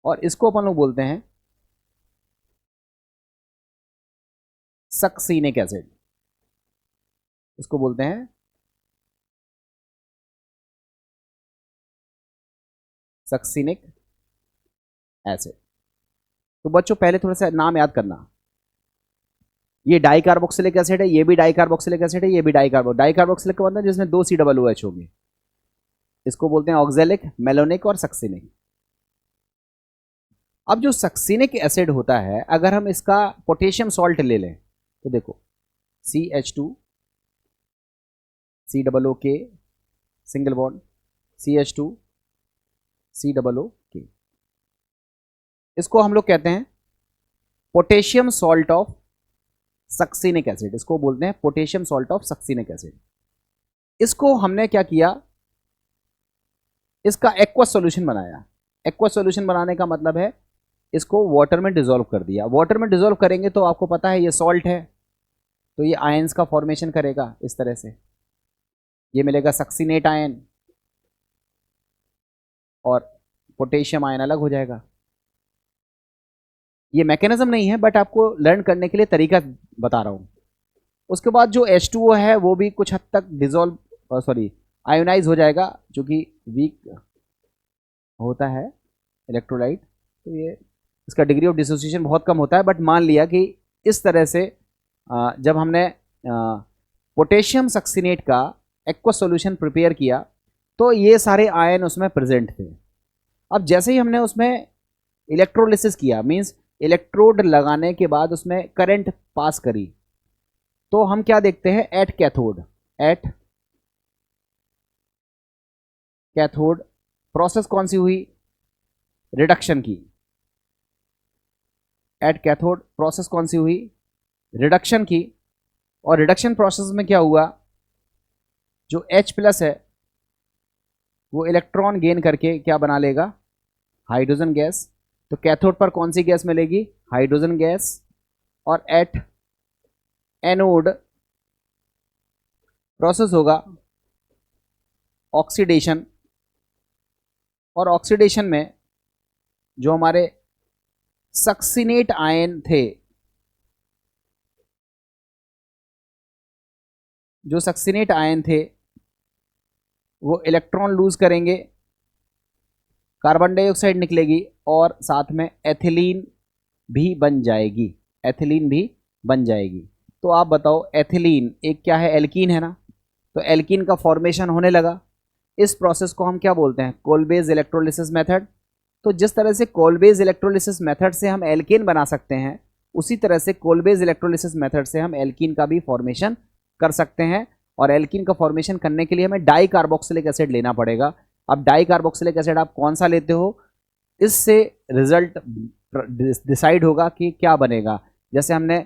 और इसको अपन लोग बोलते हैं सक्सीनिक एसिड, इसको बोलते हैं सक्सीनिक एसिड। तो बच्चों पहले थोड़ा सा नाम याद करना, ये डाई कार्बोक्सिलिक एसिड है, ये भी डाई कार्बोक्सिलिक एसिड है, ये भी डाइकार्बोक्सिलिक का मतलब जिसमें 2 COOH होंगे, इसको बोलते हैं ऑक्जेलिक, मेलोनिक और सक्सीनिक। अब जो सक्सीनिक एसिड होता है, अगर हम इसका पोटेशियम सॉल्ट ले लें तो देखो CH2 COOK single bond, CH2 COOK, इसको हम लोग कहते हैं potassium salt of succinic acid, इसको बोलते हैं potassium salt of succinic acid. इसको हमने क्या किया, इसका एक्वस सॉल्यूशन बनाया। एक्वस सॉल्यूशन बनाने का मतलब है इसको वाटर में डिसॉल्व कर दिया। वाटर में डिसॉल्व करेंगे तो आपको पता है ये सॉल्ट है, तो ये आयंस का फॉर्मेशन करेगा इस तरह से, ये मिलेगा सक्सीनेट आयन और पोटेशियम आयन अलग हो जाएगा। ये मैकेनिज्म नहीं है, बट आपको लर्न करने के लिए तरीका बता रहा हूं। उसके बाद जो H2O है वो भी कुछ हद तक डिसॉल्व आयोनाइज हो जाएगा, जो कि वीक होता है इलेक्ट्रोलाइट, तो ये इसका डिग्री ऑफ डिसोसिएशन बहुत कम होता है। बट मान लिया कि इस तरह से जब हमने पोटेशियम सक्सीनेट का एक्वस सॉल्यूशन प्रिपेयर किया तो ये सारे आयन उसमें प्रेजेंट थे। अब जैसे ही हमने उसमें इलेक्ट्रोलिसिस किया, मींस इलेक्ट्रोड लगाने के बाद उसमें करंट पास करी, तो हम क्या देखते हैं, एट कैथोड प्रोसेस कौन सी हुई, रिडक्शन की। एट कैथोड प्रोसेस कौन सी हुई, रिडक्शन की। और रिडक्शन प्रोसेस में क्या हुआ, जो H+ है वो इलेक्ट्रॉन गेन करके क्या बना लेगा, हाइड्रोजन गैस। तो कैथोड पर कौन सी गैस मिलेगी, हाइड्रोजन गैस। और एट एनोड प्रोसेस होगा ऑक्सीडेशन, और ऑक्सीडेशन में जो हमारे सक्सीनेट आयन थे, जो सक्सीनेट आयन थे वो इलेक्ट्रॉन लूज करेंगे, कार्बन डाइऑक्साइड निकलेगी और साथ में एथिलीन भी बन जाएगी, एथिलीन भी बन जाएगी। तो आप बताओ, एथिलीन एक क्या है, एल्कीन है ना, तो एल्कीन का फॉर्मेशन होने लगा। इस प्रोसेस को हम क्या बोलते हैं, कोलबेज इलेक्ट्रोलिसिस मेथड। तो जिस तरह से कोलबेज इलेक्ट्रोलिसिस मेथड से हम एल्केन बना सकते हैं, उसी तरह से कोलबेज इलेक्ट्रोलिसिस मेथड से हम एल्कीन का भी फॉर्मेशन कर सकते हैं। और एल्कीन का फॉर्मेशन करने के लिए हमें डाई कार्बोक्सिलिक एसिड लेना पड़ेगा। अब डाई कार्बोक्सिलिक एसिड आप कौन सा लेते हो, इससे रिजल्ट डिसाइड होगा कि क्या बनेगा। जैसे हमने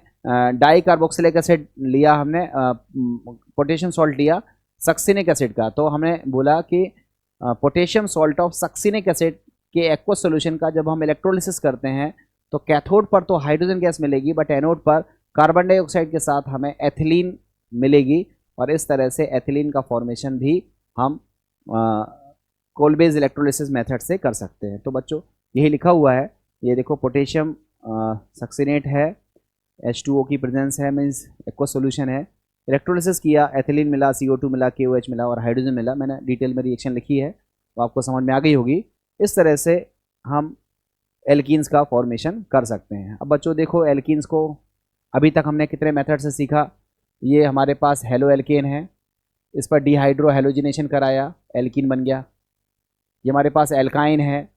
डाई कार्बोक्सिलिक एसिड लिया, हमने पोटेशियम सॉल्ट लिया सक्सीनिक एसिड का, तो हमने बोला कि potassium salt of succinic acid के एक्वस सॉल्यूशन का जब हम इलेक्ट्रोलिसिस करते हैं तो कैथोड पर तो हाइड्रोजन गैस मिलेगी, बट एनोड पर कार्बन डाइऑक्साइड के साथ हमें एथिलीन मिलेगी। और इस तरह से एथिलीन का फॉर्मेशन भी हम कोलबेज इलेक्ट्रोलिसिस मेथड से कर सकते हैं। तो बच्चों यही लिखा हुआ है, ये देखो पोटेशियम सक्सीनेट है, H2O की प्रेजेंस है, मीन्स एक्वस सॉल्यूशन है, इलेक्ट्रोलिसिस किया, एथिलीन मिला, CO2 मिला, KOH मिला और हाइड्रोजन मिला। मैंने डिटेल में रिएक्शन लिखी है तो आपको समझ में आ गई होगी। इस तरह से हम एल्कीन्स का फॉर्मेशन कर सकते हैं। अब बच्चों देखो, एल्कीन्स को अभी तक हमने कितने मेथड से सीखा। ये हमारे पास हेलो एल्केन है, इस पर डिहाइड्रो हेलोजिनेशन कराया, एल्कीन बन गया। ये हमारे पास एल्काइन है,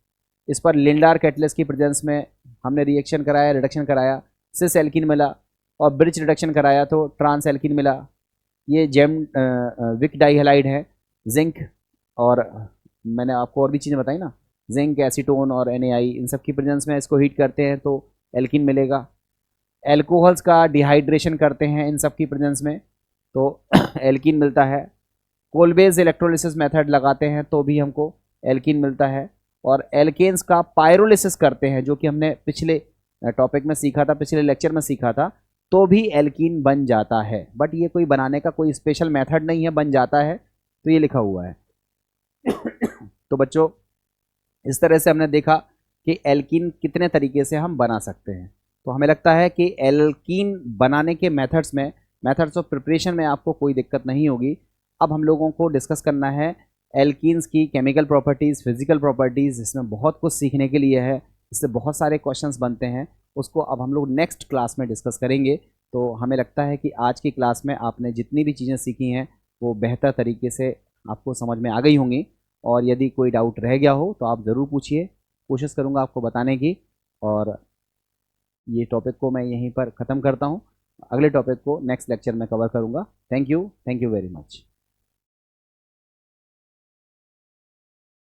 इस पर लिंडार कैटलिस्ट की प्रेजेंस में हमने रिएक्शन कराया, रिडक्शन कराया, सिस एल्कीन मिला, और ब्रिज रिडक्शन कराया तो ट्रांस एल्कीन मिला। ये जेम विक डाइहेलाइड है, जिंक, और मैंने आपको और भी चीज़ें बताई ना, जिंक, एसीटोन और NaI, इन सब की प्रेजेंस में इसको हीट करते हैं तो एल्कीन मिलेगा। एल्कोहल्स का डिहाइड्रेशन करते हैं इन सब की प्रेजेंस में तो एल्कीन मिलता है। कोलबेज इलेक्ट्रोलिसिस मेथड लगाते हैं तो भी हमको एल्कीन मिलता है। और एल्केन्स का पायरोलिसिस करते हैं, जो कि हमने पिछले टॉपिक में सीखा था, पिछले लेक्चर में सीखा था, तो भी एल्कीन बन जाता है। बट ये कोई बनाने का कोई स्पेशल मेथड नहीं है, बन जाता है तो ये लिखा हुआ है। तो बच्चों, इस तरह से हमने देखा कि एल्कीन कितने तरीके से हम बना सकते हैं। तो हमें लगता है कि एल्कीन बनाने के मेथड्स ऑफ प्रिपरेशन में आपको कोई दिक्कत नहीं होगी। अब हम लोगों को डिस्कस करना है एल्कीन्स की केमिकल प्रॉपर्टीज़, फिजिकल प्रॉपर्टीज़। इसमें बहुत कुछ सीखने के लिए है, इससे बहुत सारे क्वेश्चंस बनते हैं, उसको अब हम लोग नेक्स्ट क्लास में डिस्कस करेंगे। तो हमें लगता है कि आज की क्लास में आपने जितनी भी चीज़ें सीखी हैं वो बेहतर तरीके से आपको समझ में आ गई होंगी। और यदि कोई डाउट रह गया हो तो आप ज़रूर पूछिए, कोशिश करूँगा आपको बताने की। और ये टॉपिक को मैं यहीं पर ख़त्म करता हूँ, अगले टॉपिक को नेक्स्ट लेक्चर में कवर करूँगा। Thank you very much.